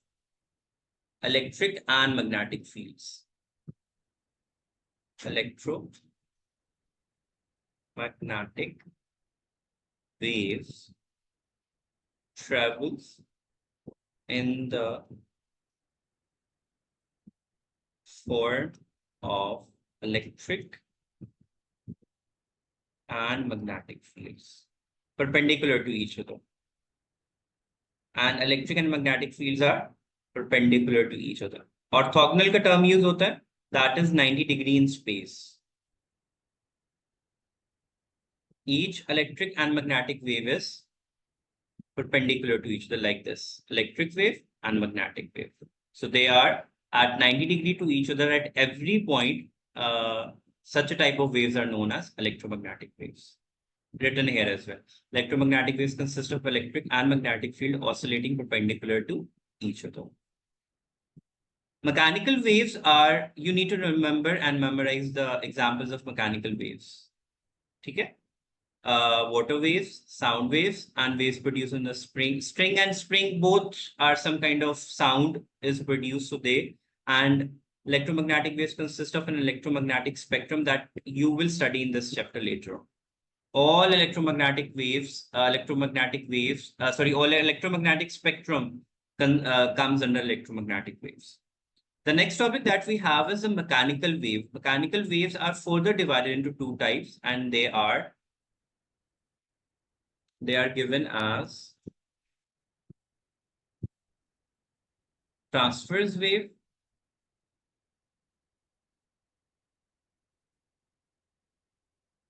Speaker 1: electric and magnetic fields. Electromagnetic waves travels in the form of electric and magnetic fields perpendicular to each other. And electric and magnetic fields are perpendicular to each other. Orthogonal का term use होता है, that is 90 degree in space. Each electric and magnetic wave is perpendicular to each other like this, electric wave and magnetic wave. So they are at 90 degree to each other at every point. Such a type of waves are known as electromagnetic waves. Written here as well. Electromagnetic waves consist of electric and magnetic field oscillating perpendicular to each other. Mechanical waves are, you need to remember and memorize the examples of mechanical waves. Okay? Water waves, sound waves, and waves produced in the spring. String and spring both are some kind of sound is produced. So and electromagnetic waves consist of an electromagnetic spectrum that you will study in this chapter later on. all electromagnetic waves, all electromagnetic spectrum comes under electromagnetic waves. The next topic that we have is a mechanical wave. Mechanical waves are further divided into two types, and they are given as transverse wave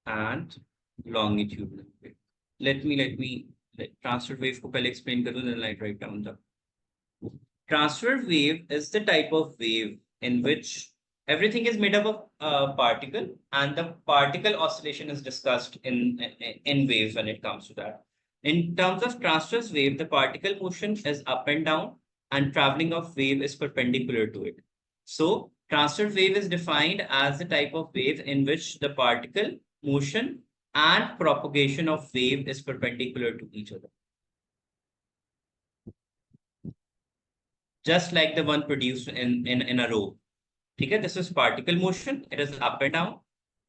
Speaker 1: and longitudinal wave. Let me transfer wave को पहले explain करूँ, then I write down the. Transfer wave is the type of wave in which everything is made up of particle, and the particle oscillation is discussed in waves when it comes to that. In terms of transverse wave, the particle motion is up and down, and traveling of wave is perpendicular to it. So transverse wave is defined as the type of wave in which the particle motion and propagation of wave is perpendicular to each other. Just like the one produced in a row. Okay, this is particle motion. It is up and down.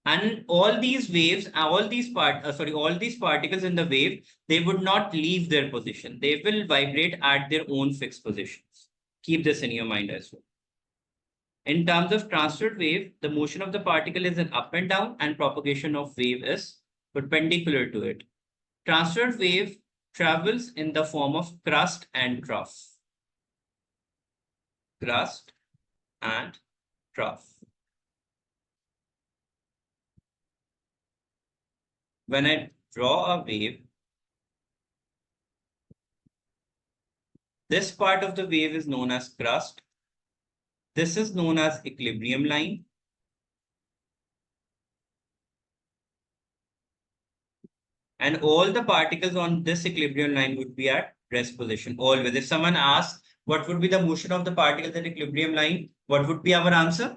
Speaker 1: And all these waves, all these particles in the wave, they would not leave their position. They will vibrate at their own fixed positions. Keep this in your mind as well. In terms of transverse wave, the motion of the particle is an up and down, and propagation of wave is perpendicular to it. Transverse wave travels in the form of crust and trough. Crust and trough. When I draw a wave, this part of the wave is known as crust. This is known as equilibrium line. And all the particles on this equilibrium line would be at rest position always. If someone asks what would be the motion of the particles at equilibrium line, what would be our answer?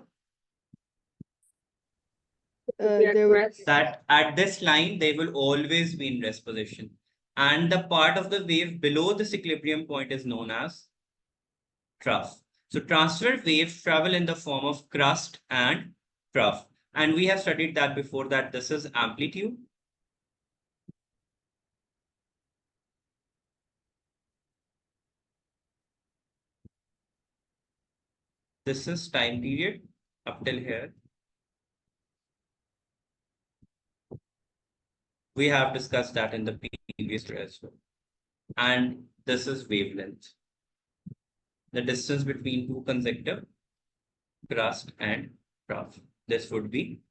Speaker 1: That at this line, they will always be in rest position. And the part of the wave below this equilibrium point is known as trough. So transverse waves travel in the form of crust and trough. And we have studied that before, that this is amplitude. This is time period up till here. We have discussed that in the previous year as well. And this is wavelength. The distance between two consecutive crust and trough. This would be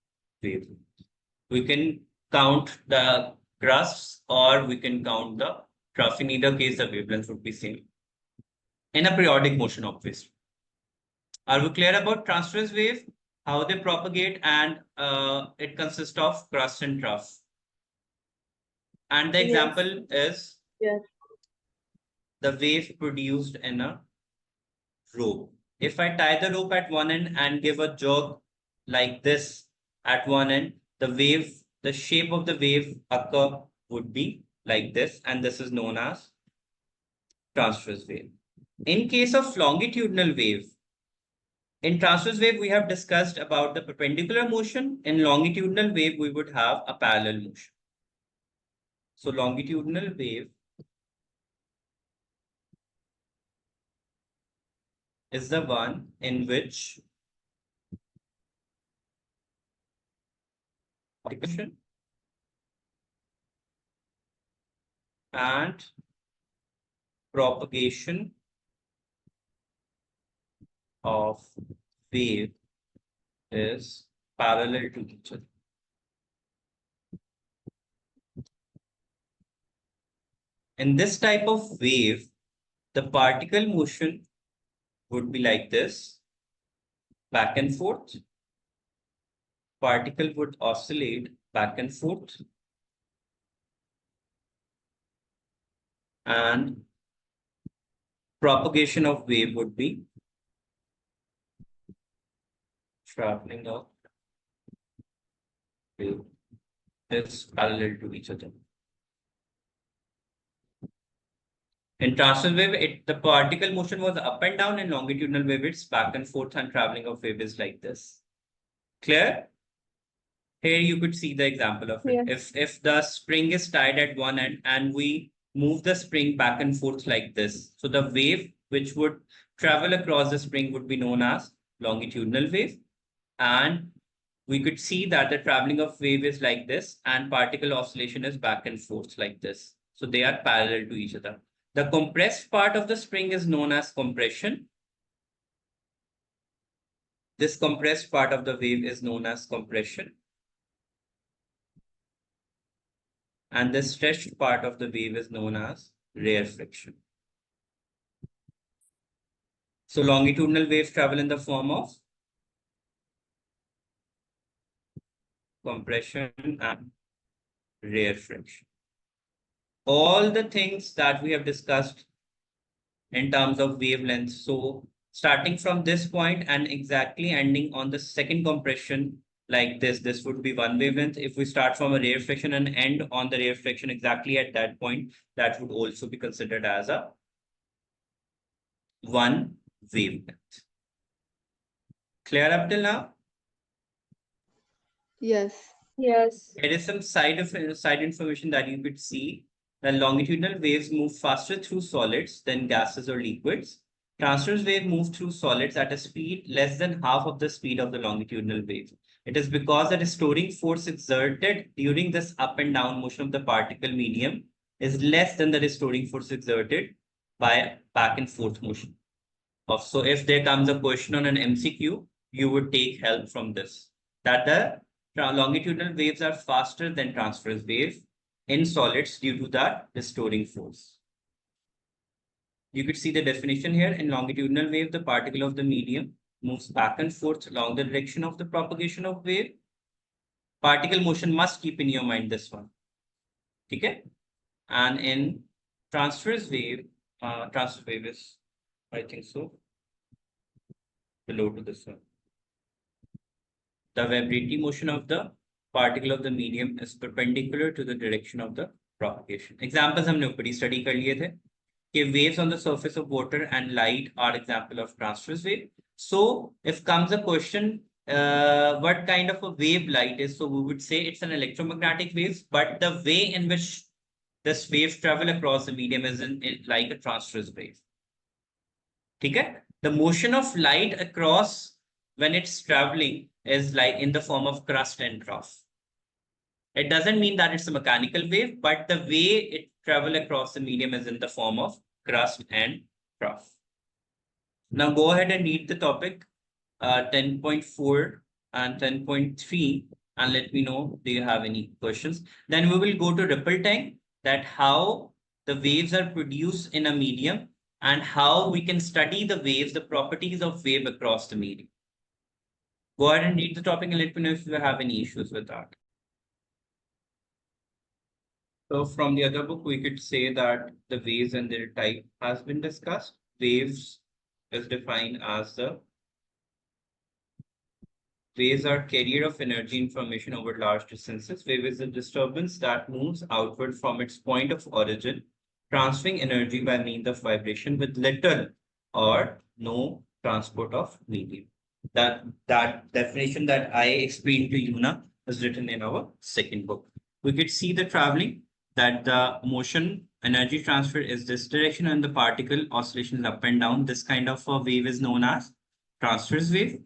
Speaker 1: wavelength. We can count the crusts or we can count the trough. In either case, the wavelength would be same. In a periodic motion, obviously. Are we clear about transverse wave? How they propagate, and it consists of crust and trough. And the example is the wave produced in a rope. If I tie the rope at one end and give a jerk like this at one end, the shape of the wave occur would be like this, and this is known as transverse wave. In case of longitudinal wave, in transverse wave, we have discussed about the perpendicular motion. In longitudinal wave, we would have a parallel motion. So longitudinal wave is the one in which and propagation of wave is parallel to each other. In this type of wave, the particle motion would be like this, back and forth. Particle would oscillate back and forth. And propagation of wave would be traveling of wave is parallel to each other. In transverse wave, the particle motion was up and down. In longitudinal wave, it's back and forth, and traveling of wave is like this. Clear? Here you could see the example of it.
Speaker 3: Yes.
Speaker 1: If the spring is tied at one end and we move the spring back and forth like this, so the wave which would travel across the spring would be known as longitudinal wave. And we could see that the traveling of wave is like this and particle oscillation is back and forth like this. So they are parallel to each other. The compressed part of the spring is known as compression. This compressed part of the wave is known as compression. And the stretched part of the wave is known as rear friction. So longitudinal waves travel in the form of compression and rear friction. All the things that we have discussed in terms of wavelengths. So starting from this point and exactly ending on the second compression like this would be one wavelength. If we start from a rear friction and end on the rear friction exactly at that point, that would also be considered as a one wavelength. Clear up till now?
Speaker 2: Yes.
Speaker 3: Yes.
Speaker 1: There is some side information that you could see. The longitudinal waves move faster through solids than gases or liquids. Transverse wave move through solids at a speed less than half of the speed of the longitudinal wave. It is because the restoring force exerted during this up and down motion of the particle medium is less than the restoring force exerted by back and forth motion. So if there comes a question on an MCQ, you would take help from this. That the longitudinal waves are faster than transverse waves in solids due to that restoring force. You could see the definition here. In longitudinal wave, the particle of the medium moves back and forth along the direction of the propagation of wave. Particle motion must keep in your mind this one. Okay? And in transverse wave is, I think so, below to this one. The vibratory motion of the particle of the medium is perpendicular to the direction of the propagation. Examples हमने ऊपर ही study कर लिए थे कि waves on the surface of water and light are example of transverse wave. So if comes a question, what kind of a wave light is? So we would say it's an electromagnetic wave, but the way in which this wave travel across the medium is like a transverse wave. Okay? The motion of light across when it's traveling is like in the form of crust and trough. It doesn't mean that it's a mechanical wave, but the way it travel across the medium is in the form of crust and trough. Now go ahead and read the topic 10.4 and 10.3 and let me know, do you have any questions? Then we will go to ripple tank, that how the waves are produced in a medium and how we can study the waves, the properties of wave across the medium. Go ahead and read the topic and let me know if you have any issues with that. So from the other book, we could say that the waves and their type has been discussed. Waves is defined as waves are carrier of energy information over large distances. Wave is a disturbance that moves outward from its point of origin, transferring energy by means of vibration with little or no transport of medium. That definition that I explained to you now is written in our second book. We could see the traveling, that the motion energy transfer is this direction and the particle oscillation is up and down. This kind of a wave is known as transverse wave.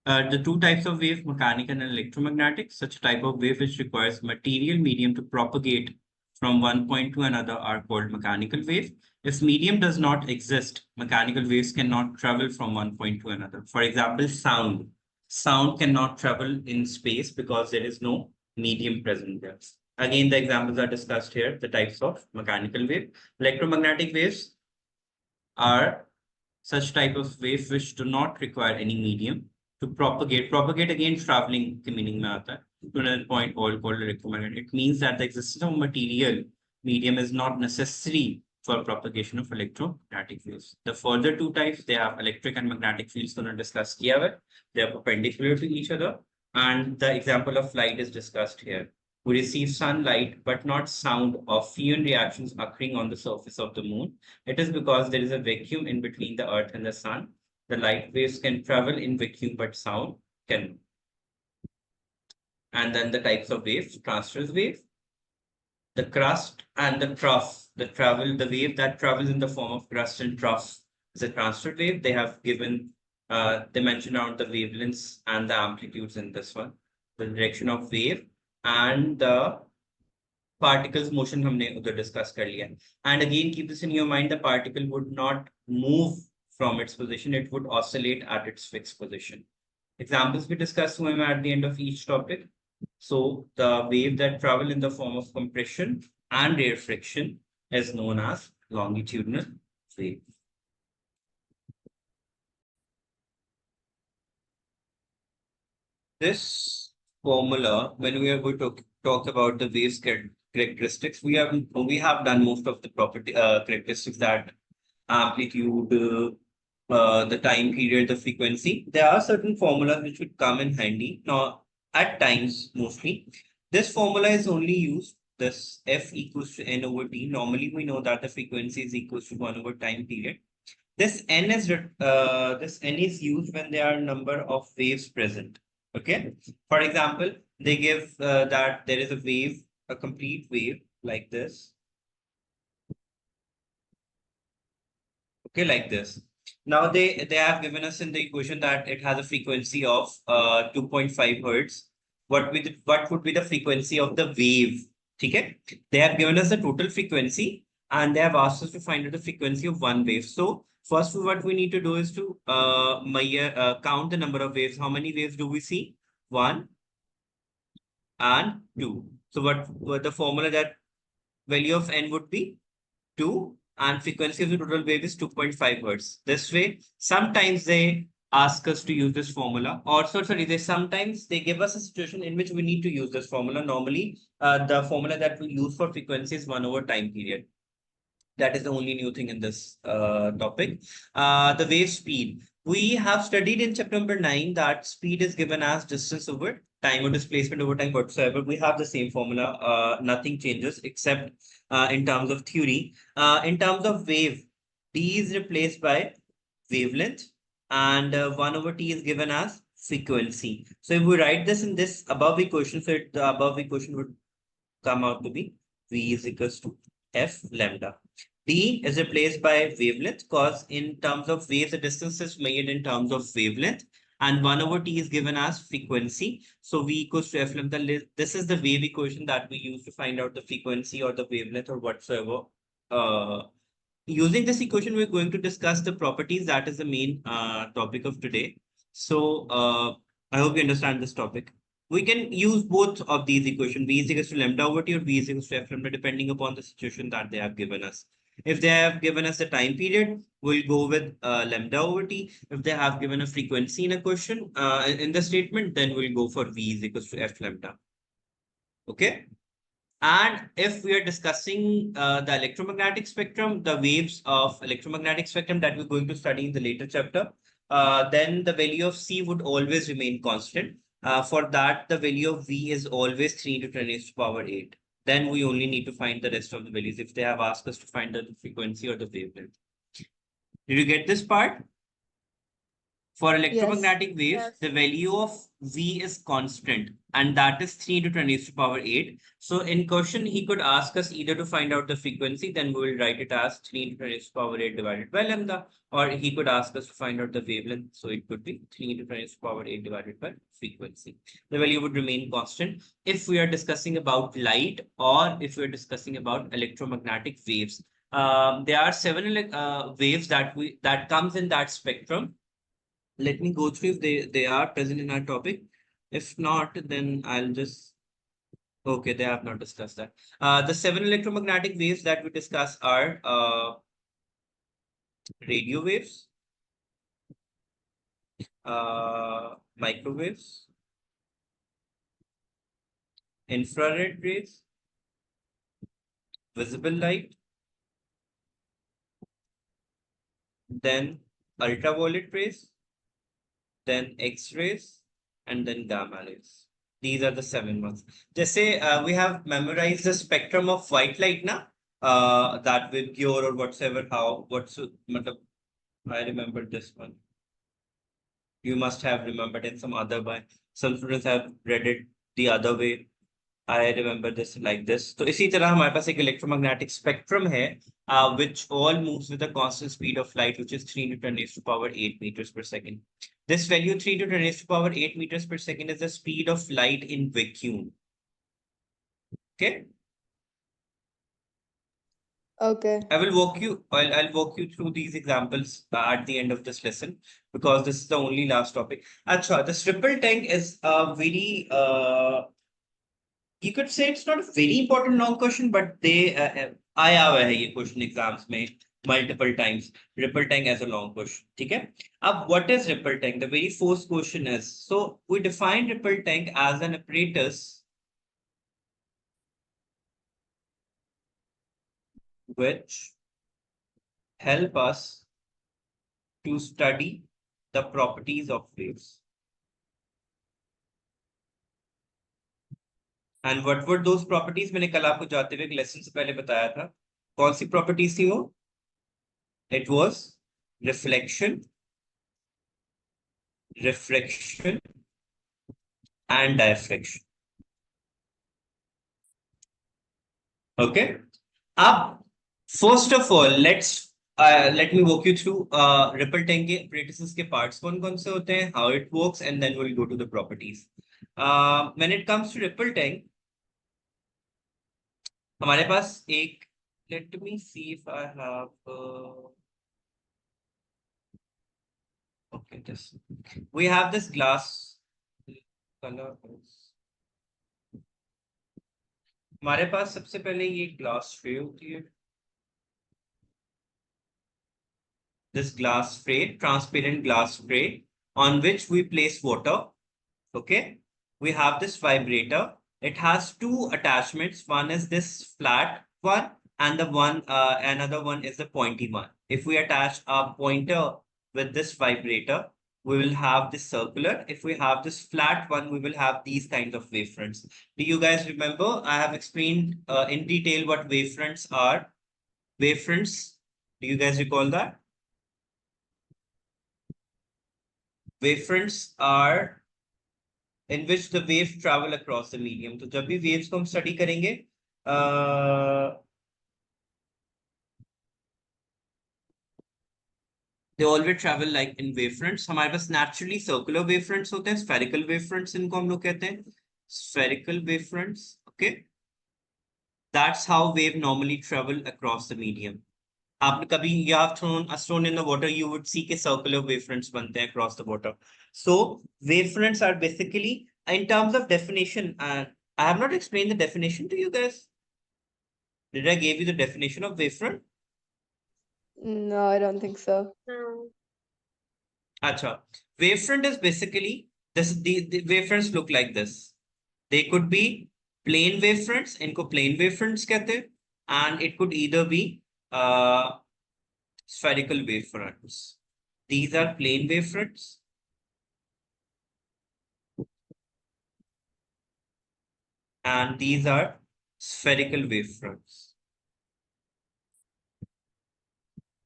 Speaker 1: The two types of wave, mechanical and electromagnetic, such type of wave which requires material medium to propagate from one point to another are called mechanical wave. If medium does not exist, mechanical waves cannot travel from one point to another. For example, sound. Sound cannot travel in space because there is no medium present there. Again, the examples are discussed here, the types of mechanical wave. Electromagnetic waves are such type of waves which do not require any medium to propagate. Propagate again traveling के meaning में आता है to another point all called electromagnetic. It means that the existence of material medium is not necessary for propagation of electromagnetic waves. The further two types, they have electric and magnetic fields to discuss किया हुआ है. They are perpendicular to each other, and the example of light is discussed here. We receive sunlight, but not sound or fusion reactions occurring on the surface of the moon. It is because there is a vacuum in between the earth and the sun. The light waves can travel in vacuum, but sound cannot. And then the types of waves, transverse wave, the crust and the trough, the wave that travels in the form of crust and trough is a transverse wave. They have given, they mentioned out the wavelengths and the amplitudes in this one, the direction of wave and the particles motion हमने उधर discuss कर लिया. And again, keep this in your mind, the particle would not move from its position, it would oscillate at its fixed position. Examples we discussed at the end of each topic. So the wave that travel in the form of compression and air friction is known as longitudinal wave. This formula, when we are going to talk about the wave's characteristics, we have done most of the property characteristics, that amplitude, the time period, the frequency. There are certain formulas which would come in handy. Now, at times, mostly, this formula is only used, this F equals to N over T. Normally, we know that the frequency is equals to 1 over time period. This N is used when there are number of waves present. Okay. For example, they give that there is a wave, a complete wave like this. Okay, like this. Now they have given us in the equation that it has a frequency of 2.5 hertz. What would be the frequency of the wave? Okay, they have given us the total frequency and they have asked us to find out the frequency of one wave. So first, what we need to do is to count the number of waves. How many waves do we see? 1 and 2. So what the formula, that value of N would be 2 and frequency of the total wave is 2.5 hertz. This way, sometimes they ask us to use this formula, or sometimes they give us a situation in which we need to use this formula. Normally, the formula that we use for frequency is 1 over time period. That is the only new thing in this topic. The wave speed. We have studied in chapter number 9 that speed is given as distance over time or displacement over time whatsoever. We have the same formula. Nothing changes except in terms of theory. In terms of wave, d is replaced by wavelength and 1 over t is given as frequency. So if we write this in this above equation, so the above equation would come out to be v is equals to f lambda. D is replaced by wavelength because in terms of waves, the distance is made in terms of wavelength and 1 over T is given as frequency. So V equals to F lambda. This is the wave equation that we use to find out the frequency or the wavelength or whatsoever. Using this equation, we're going to discuss the properties. That is the main topic of today. So I hope you understand this topic. We can use both of these equations, V is equals to lambda over T or V is equals to F lambda, depending upon the situation that they have given us. If they have given us the time period, we'll go with lambda over T. If they have given a frequency in a question, in the statement, then we'll go for V is equals to F lambda. Okay. And if we are discussing the electromagnetic spectrum, the waves of electromagnetic spectrum that we're going to study in the later chapter, then the value of C would always remain constant. For that, the value of V is always 3 to 10 raised to power 8. Then we only need to find the rest of the values if they have asked us to find the frequency or the wavelength. Did you get this part? For electromagnetic waves,
Speaker 3: Yes.
Speaker 1: the value of V is constant, and that is 3 to 10 raised to power 8. So in question, he could ask us either to find out the frequency, then we will write it as 3 to 10 raised to power 8 divided by lambda, or he could ask us to find out the wavelength. So it could be 3 to 10 raised to power 8 divided by frequency. The value would remain constant if we are discussing about light or if we are discussing about electromagnetic waves. There are 7 waves that comes in that spectrum. Let me go through if they are present in our topic. If not, then I'll just, okay, they have not discussed that. The 7 electromagnetic waves that we discuss are radio waves, microwaves, infrared rays, visible light, then ultraviolet rays, then X-rays, and then gamma rays. These are the 7 ones. Just say we have memorized the spectrum of white light now. That with Cure or whatsoever, I remember this one. You must have remembered in some other by some students have read it the other way. I remember this like this. तो इसी तरह हमारे पास एक electromagnetic spectrum है, which all moves with a constant speed of light, which is 3 × 10⁸ meters per second. This value 3 × 10⁸ meters per second is the speed of light in vacuum. Okay.
Speaker 2: Okay.
Speaker 1: I'll walk you through these examples at the end of this lesson, because this is the only last topic. Acha, this ripple tank is a very you could say it's not a very important long question, but they आया हुआ है ये question exams में multiple times. Ripple tank as a long question. ठीक है? अब what is ripple tank? The very first question is, so we define ripple tank as an apparatus which help us to study the properties of waves. And what were those properties? मैंने कल आपको जाते हुए lesson से पहले बताया था. कौन सी properties थी वो? It was reflection, refraction, and diffraction. Okay. Up. First of all, let me walk you through ripple tank के apparatuses के parts कौन-कौन से होते हैं, how it works, and then we'll go to the properties. When it comes to ripple tank, हमारे पास एक, let me see if I have okay, this we have this glass color is, हमारे पास सबसे पहले ये glass tray होती है. This glass tray, transparent glass tray, on which we place water. Okay, we have this vibrator. It has two attachments. One is this flat one, and the one another one is the pointy one. If we attach a pointer with this vibrator, we will have this circular. If we have this flat one, we will have these kinds of wavefronts. Do you guys remember? I have explained in detail what wavefronts are. Wavefronts, do you guys recall that? Wavefronts are in which the waves travel across the medium. तो जब भी waves को हम study करेंगे, they always travel like in wavefronts. हमारे पास naturally circular wavefronts होते हैं, spherical wavefronts इनको हम लोग कहते हैं, spherical wavefronts. Okay, that's how wave normally travel across the medium. आपने कभी you have thrown a stone in the water, you would see कि circular wavefronts बनते हैं across the water. So wavefronts are basically, in terms of definition, and I have not explained the definition to you guys. Did I give you the definition of wavefront?
Speaker 2: No, I don't think so.
Speaker 3: No.
Speaker 1: Acha, wavefront is basically this. The wavefronts look like this. They could be plain wavefronts, इनको plain wavefronts कहते हैं, and it could either be spherical wavefronts. These are plain wavefronts. And these are spherical wavefronts.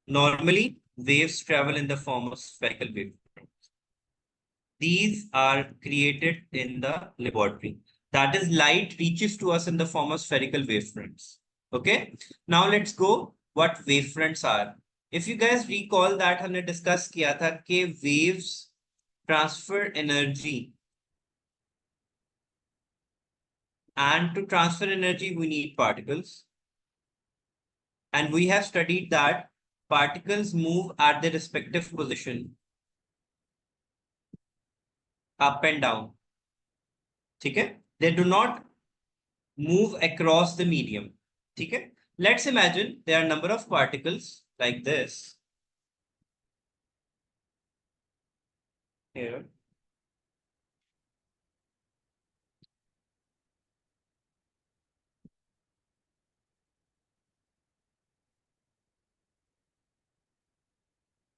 Speaker 1: Normally, waves travel in the form of spherical wavefronts. These are created in the laboratory. That is, light reaches to us in the form of spherical wavefronts. Okay. Now let's go what wavefronts are. If you guys recall that हमने discuss किया था कि waves transfer energy, and to transfer energy we need particles, and we have studied that particles move at their respective position up and down. Okay, they do not move across the medium. Okay, let's imagine there are a number of particles like this here.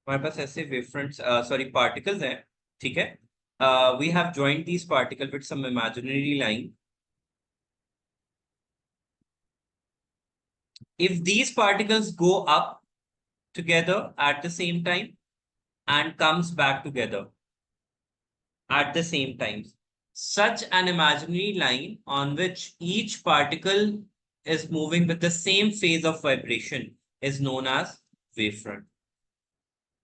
Speaker 1: हमारे पास ऐसे wavefronts, particles हैं, ठीक है? We have joined these particles with some imaginary line. If these particles go up together at the same time and comes back together at the same time, Such an imaginary line on which each particle is moving with the same phase of vibration is known as wavefront.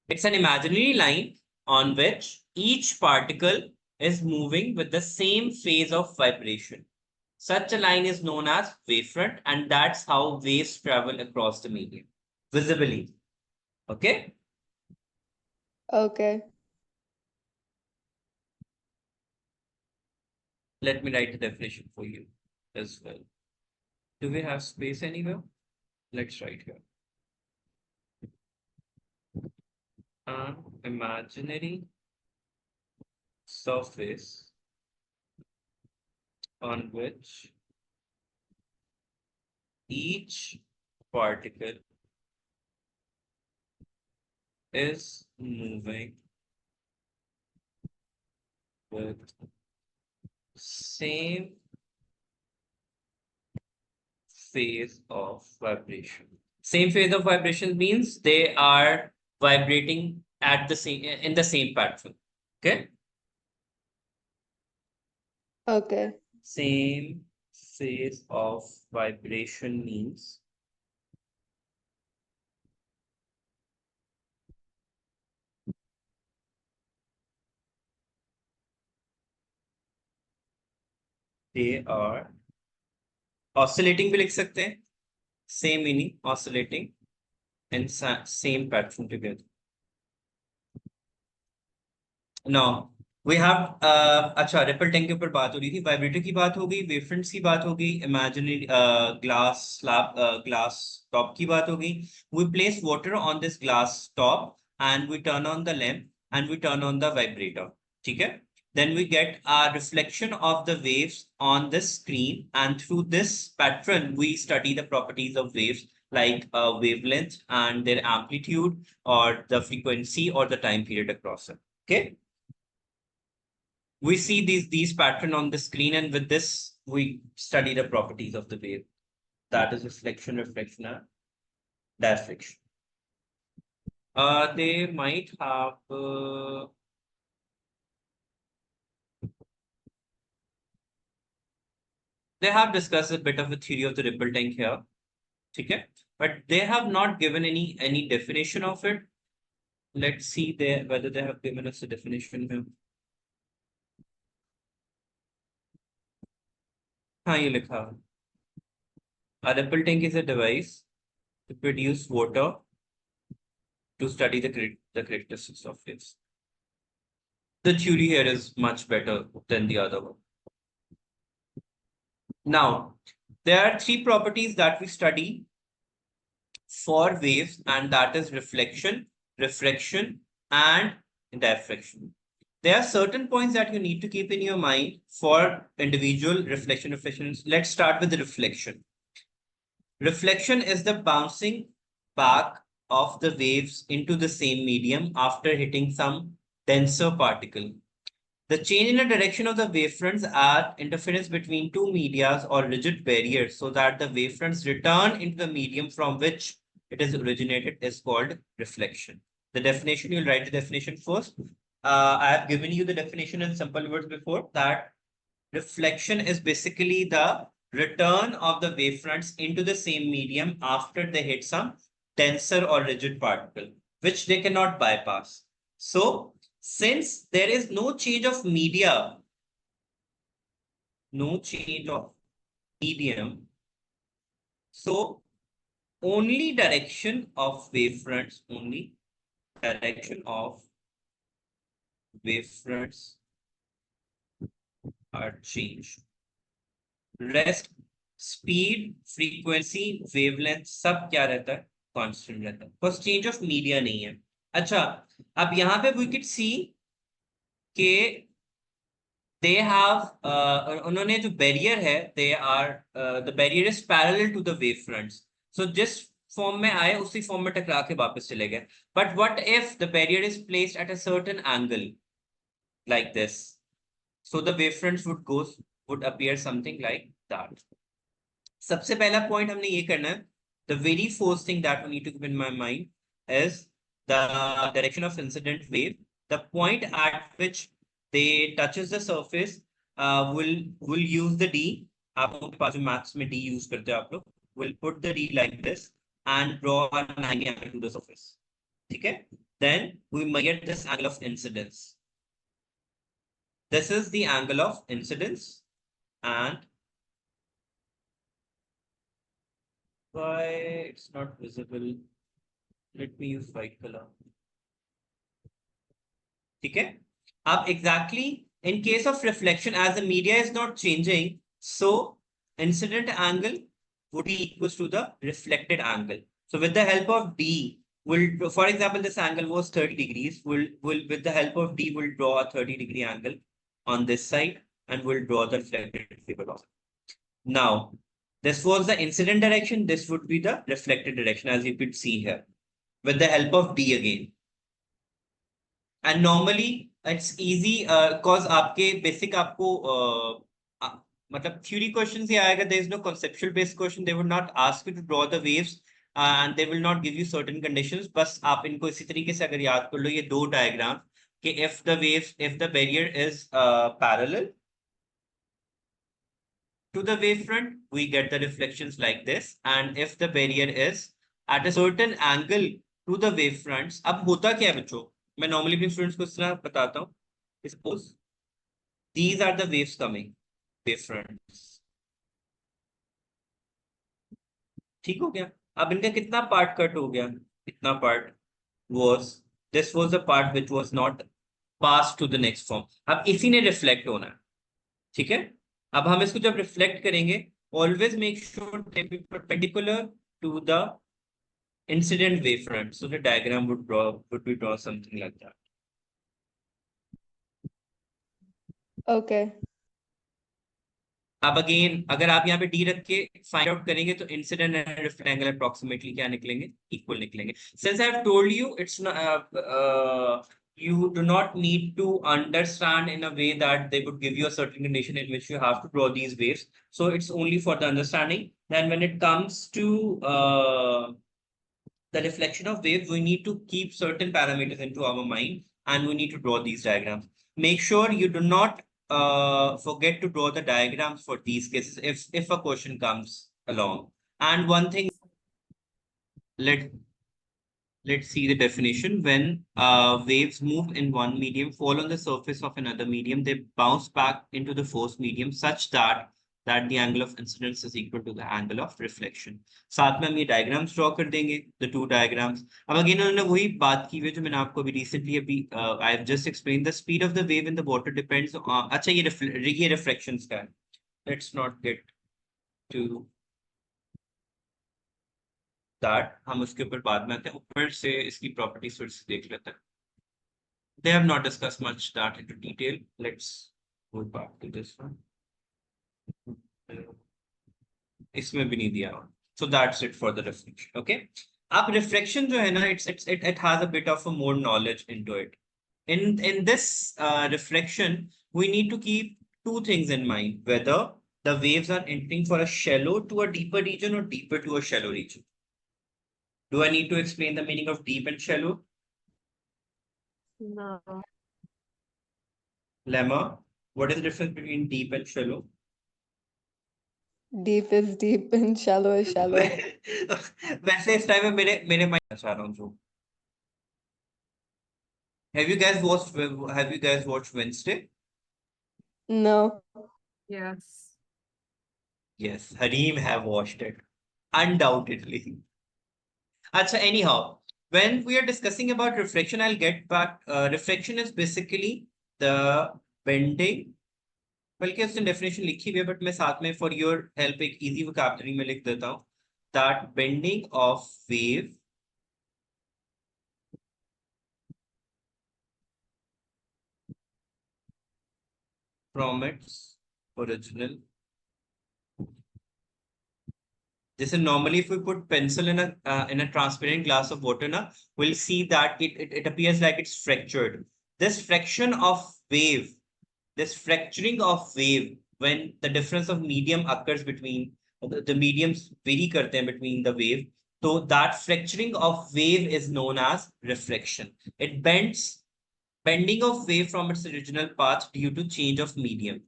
Speaker 1: It's an imaginary line on which each particle is moving with the same phase of vibration. Such a line is known as wavefront, and that's how waves travel across the medium visibly. Okay?
Speaker 2: Okay.
Speaker 1: Let me write the definition for you as well. Do we have space anywhere? Let's write here. An imaginary surface on which each particle is moving with same phase of vibration. Same phase of vibration means they are vibrating at the same in the same pattern. Okay?
Speaker 2: Okay.
Speaker 1: Same phase of vibration means they are oscillating भी लिख सकते हैं. Same meaning, oscillating in same pattern together. Now we have अच्छा ripple tank के ऊपर बात हो रही थी, वाइब्रेटर की बात हो गई, वेवफ्रंट्स की बात हो गई, imaginary glass slab glass top की बात हो गई. We place water on this glass top and we turn on the lamp and we turn on the vibrator. ठीक है? Then we get a reflection of the waves on the screen, and through this pattern we study the properties of waves like wavelength and their amplitude or the frequency or the time period across it. Okay? We see these pattern on the screen, and with this we study the properties of the wave. That is reflection, reflection, and diffraction. They might have they have discussed a bit of a theory of the ripple tank here. Okay? But they have not given any definition of it. Let's see there whether they have given us a definition here. हाँ ये लिखा. A ripple tank is a device to produce water to study the characteristics of waves. The theory here is much better than the other one. Now, there are three properties that we study for waves, and that is reflection, refraction, and diffraction. There are certain points that you need to keep in your mind for individual reflection, refractions. Let's start with the reflection. Reflection is the bouncing back of the waves into the same medium after hitting some denser particle. The change in the direction of the wavefronts add interference between two medias or rigid barriers so that the wavefronts return into the medium from which it is originated is called reflection. The definition, you'll write the definition first. I have given you the definition in simple words before, that reflection is basically the return of the wavefronts into the same medium after they hit some denser or rigid particle, which they cannot bypass. So, since there is no change of media, no change of medium, so only direction of wavefronts, only direction of wavefronts are changed. Rest, speed, frequency, wavelength सब क्या रहता है? Constant रहता है. Because change of media नहीं है. अच्छा, अब यहाँ पे we could see कि they have उन्होंने जो barrier है, they are the barrier is parallel to the wavefronts. So जिस form में आए उसी form में टकरा के वापस चले गए. But what if the barrier is placed at a certain angle like this? So the wavefronts would appear something like that. सबसे पहला point हमने ये करना है. The very first thing that we need to keep in my mind is the direction of incident wave. The point at which they touches the surface we'll use the D. आप लोगों के पास maths में D use करते हो आप लोग. We'll put the D like this and draw a 90 angle to the surface. ठीक है? Then we measure this angle of incidence. This is the angle of incidence, and why it's not visible? Let me use white color. ठीक है? अब exactly in case of reflection, as the media is not changing, so incident angle would be equals to the reflected angle. So with the help of D, we'll, for example, this angle was 30 degrees. We'll with the help of D, we'll draw a 30-degree angle on this side, and we'll draw the reflected figure also. Now, this was the incident direction. This would be the reflected direction, as you could see here, with the help of D again. And normally it's easy cause आपके basic आपको मतलब theory questions ही आएगा. There is no conceptual based question. They would not ask you to draw the waves and they will not give you certain conditions. बस आप इनको इसी तरीके से अगर याद कर लो, ये दो डायग्राम कि if the barrier is parallel to the wavefront, we get the reflections like this, and if the barrier is at a certain angle to the wavefronts. अब होता क्या है बच्चों, मैं normally अपने students को इस तरह बताता हूँ. Suppose these are the waves coming, wavefronts. ठीक हो गया? अब इनका कितना part cut हो गया? इतना part was, this was the part which was not passed to the next form. अब इसी ने reflect होना है. ठीक है? अब हम इसको जब reflect करेंगे, always make sure they be perpendicular to the incident wavefront. So the diagram would be draw something like that.
Speaker 2: Okay.
Speaker 1: अब अगेन अगर आप यहाँ पे डी रख के फाइंड आउट करेंगे तो incident and reflect angle approximately क्या निकलेंगे? इक्वल निकलेंगे. Since I have told you it's you do not need to understand in a way that they would give you a certain condition in which you have to draw these waves. So it's only for the understanding. Then when it comes to the reflection of waves, we need to keep certain parameters into our mind and we need to draw these diagrams. Make sure you do not forget to draw the diagrams for these cases if a question comes along. And one thing, let's see the definition. When waves move in one medium, fall on the surface of another medium, they bounce back into the first medium such that the angle of incidence is equal to the angle of reflection. साथ में हम ये diagrams draw कर देंगे, the two diagrams. अब again उन्होंने वही बात की हुई जो मैंने आपको अभी recently I have just explained. The speed of the wave in the water depends on, अच्छा ये reflections का है. Let's not get to that. हम उसके ऊपर बाद में आते हैं. ऊपर से इसकी properties फिर से देख लेते हैं. They have not discussed much that into detail. Let's go back to this one. इसमें भी नहीं दिया. So that's it for the reflection. Okay. अब reflection जो है ना, it has a bit of a more knowledge into it. In this reflection, we need to keep two things in mind: whether the waves are entering for a shallow to a deeper region or deeper to a shallow region. Do I need to explain the meaning of deep and shallow?
Speaker 3: No.
Speaker 1: Lemma, what is the difference between deep and shallow?
Speaker 2: Deep is deep and shallow is shallow.
Speaker 1: वैसे इस time में मेरे mind चाह रहा हूँ जो. Have you guys watched Wednesday?
Speaker 2: No.
Speaker 3: Yes.
Speaker 1: Yes, Hareem have watched it. Undoubtedly. Achha, anyhow, when we are discussing about reflection, I'll get back. Reflection is basically the bending. बल्कि उसने definition लिखी हुई है, but मैं साथ में for your help एक easy vocabulary में लिख देता हूँ. That bending of wave from its original. This is normally if we put pencil in a transparent glass of water, na, we'll see that it appears like it's fractured. This fraction of wave, this fracturing of wave, when the difference of medium occurs between the mediums vary karte hain between the wave, so that fracturing of wave is known as reflection. It bending of wave from its original path due to change of medium.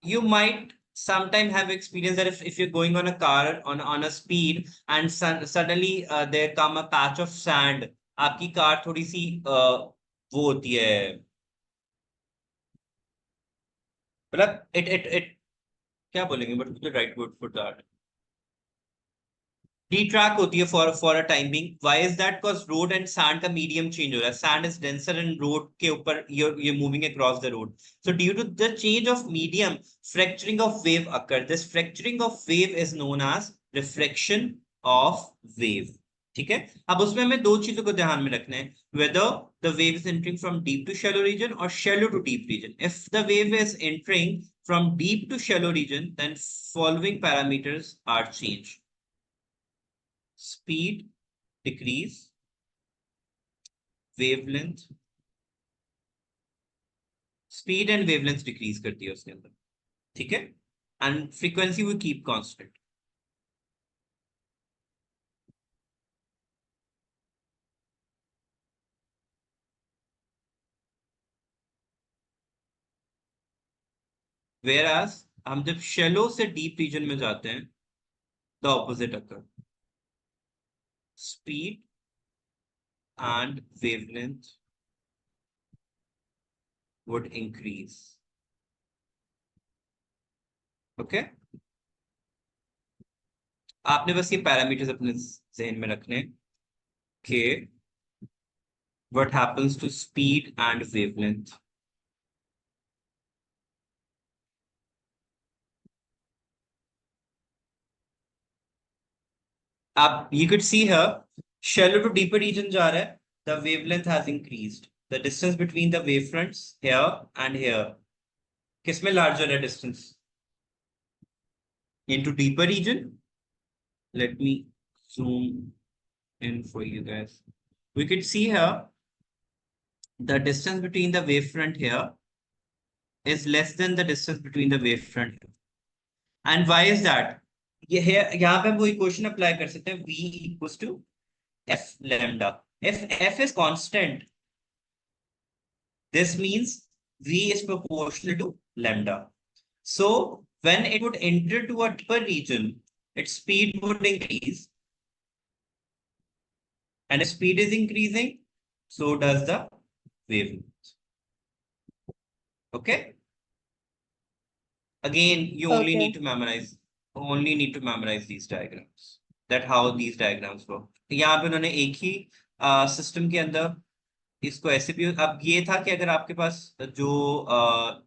Speaker 1: you might sometime have experience that if you're going on a car on a speed and suddenly there come a patch of sand, आपकी car थोड़ी सी वो होती है, मतलब it क्या बोलेंगे, but the right word for that, detract होती है for a time being. Why is that? Because road and sand का मीडियम चेंज हो रहा है. Sand is denser and road के ऊपर you're moving across the road. So due to the change of medium, fracturing of wave occur. This fracturing of wave is known as refraction of wave. ठीक है. अब उसमें हमें दो चीजों को ध्यान में रखना है, whether the wave is entering from deep to shallow region or shallow to deep region. If the wave is entering from deep to shallow region, then following parameters are changed. Speed decrease, wavelength, speed and wavelength decrease करती है उसके अंदर. ठीक है. And frequency will keep constant. Whereas हम जब shallow से deep region में जाते हैं, the opposite occur. Speed and wavelength would increase. Okay. आपने बस ये पैरामीटर्स अपने ज़हन में रखने कि what happens to speed and wavelength. आप you could see here shallow to deeper region जा रहा है, the wavelength has increased. The distance between the wavefronts here and here, किसमें larger है distance? Into deeper region. Let me zoom in for you guys. We could see here the distance between the wavefront here is less than the distance between the wavefront here. And why is that? यहाँ पे हम वही question apply कर सकते हैं, V equals to F lambda. If F is constant, this means V is proportional to lambda. So when it would enter to a deeper region, its speed would increase. And if speed is increasing, so does the wavelength. Okay. Again, you only need to memorize these diagrams. That how these diagrams work. यहाँ पे उन्होंने एक ही system के अंदर इसको ऐसे भी, अब ये था कि अगर आपके पास जो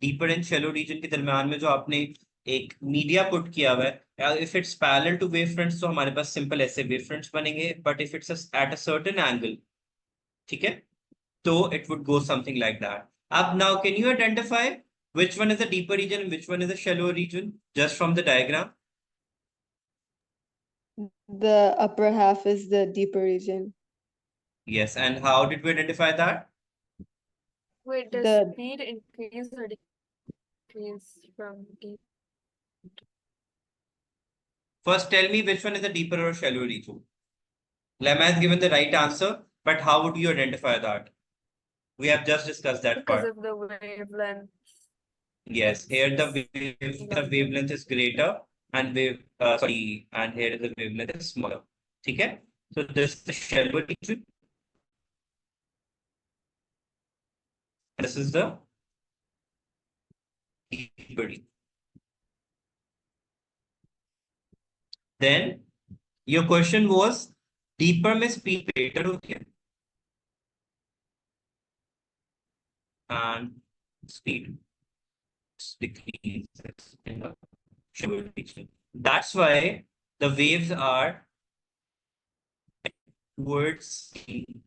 Speaker 1: डीपर एंड शैलो रीजन के दरमियान में जो आपने एक मीडिया पुट किया हुआ है, if it's parallel to wave fronts तो हमारे पास सिंपल ऐसे वेव फ्रंट्स बनेंगे, but if it's at a certain angle, ठीक है, तो it would go something like that. अब now can you identify which one is a deeper region and which one is a shallow region just from the diagram?
Speaker 2: The upper half is the deeper region.
Speaker 1: Yes, and how did we identify that?
Speaker 3: Wait, does
Speaker 2: The-
Speaker 3: speed increase or decrease from deep?
Speaker 1: First, tell me which one is a deeper or shallow region. Lemma has given the right answer, but how would you identify that? We have just discussed that
Speaker 3: Because
Speaker 1: part.
Speaker 3: of the wavelength.
Speaker 1: Yes, here the wavelength is greater and and here the wavelength is smaller. ठीक है? So this is the shallow region. This is the deeper region. Then your question was deeper में speed greater होती है and speed decreases in the shallow region. That's why the waves are towards speed.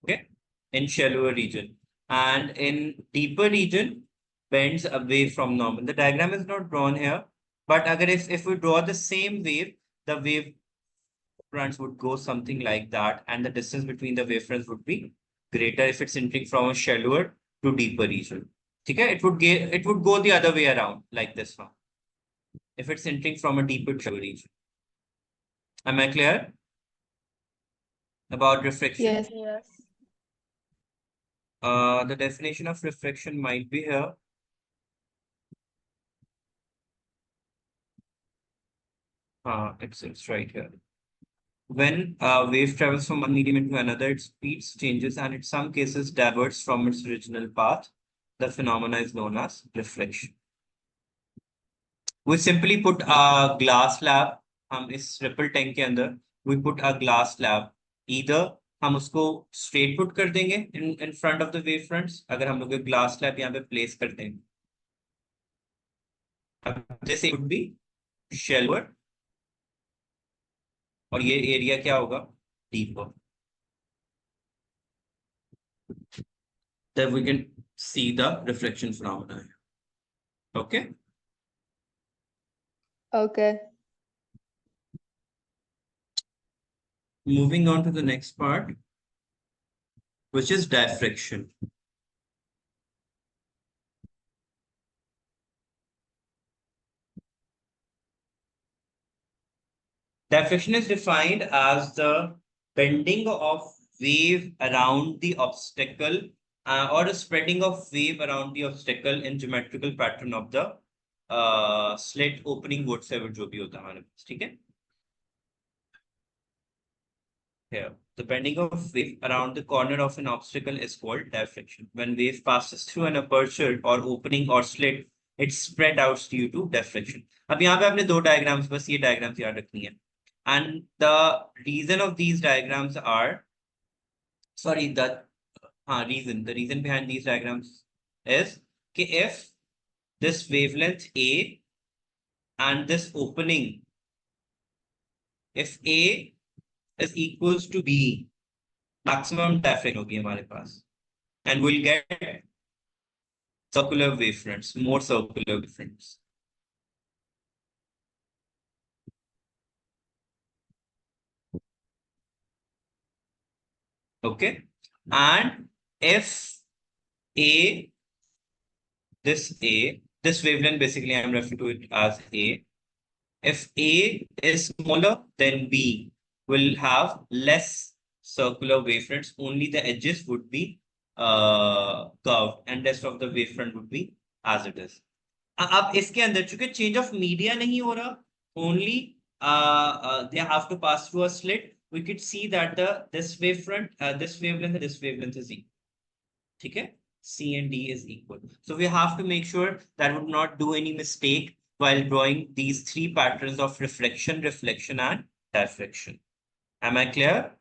Speaker 1: Okay, in shallower region, and in deeper region bends away from normal. The diagram is not drawn here, but if we draw the same wave, the wave fronts would go something like that, and the distance between the wave fronts would be greater if it's entering from a shallower to deeper region. Okay, it would go the other way around like this one if it's entering from a deeper to shallow region. Am I clear about refraction?
Speaker 2: Yes.
Speaker 3: Yes.
Speaker 1: The definition of reflection might be here. It's right here. When a wave travels from one medium into another, its speed changes and in some cases diverges from its original path. The phenomena is known as reflection. We simply put a glass slab, हम इस ripple tank के अंदर we put a glass slab. Either हम उसको straight put कर देंगे in front of the wave fronts, अगर हम लोग glass slab यहाँ पे place कर देंगे. This would be shallower और ये एरिया क्या होगा? Deeper. Then we can see the reflection phenomena. Okay.
Speaker 2: Okay.
Speaker 1: Moving on to the next part, which is diffraction. Diffraction is defined as the bending of wave around the obstacle or the spreading of wave around the obstacle in geometrical pattern of the slit opening whatsoever जो भी होता है हमारे पास, ठीक है? Here, the bending of wave around the corner of an obstacle is called diffraction. When wave passes through an aperture or opening or slit, it spread out due to diffraction. अब यहाँ पे आपने दो diagrams, बस ये diagrams याद रखनी है. And the reason of these diagrams are, the reason behind these diagrams is if this wavelength A and this opening, if A is equals to B, maximum diffraction होगी हमारे पास, and we'll get circular wavefronts, more circular wavefronts. Okay, and if this wavelength, basically I'm referring to it as A. If A is smaller, then B will have less circular wavefronts. Only the edges would be curved, and rest of the wavefront would be as it is. अब इसके अंदर चूंकि change of media नहीं हो रहा, only they have to pass through a slit. We could see that this wavefront, this wavelength, and this wavelength is equal. ठीक है? C and D is equal. So we have to make sure that would not do any mistake while drawing these three patterns of reflection, reflection, and diffraction. Am I clear?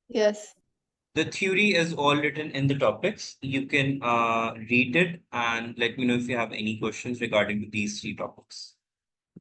Speaker 2: Yes.
Speaker 1: The theory is all written in the topics. You can read it and let me know if you have any questions regarding these three topics.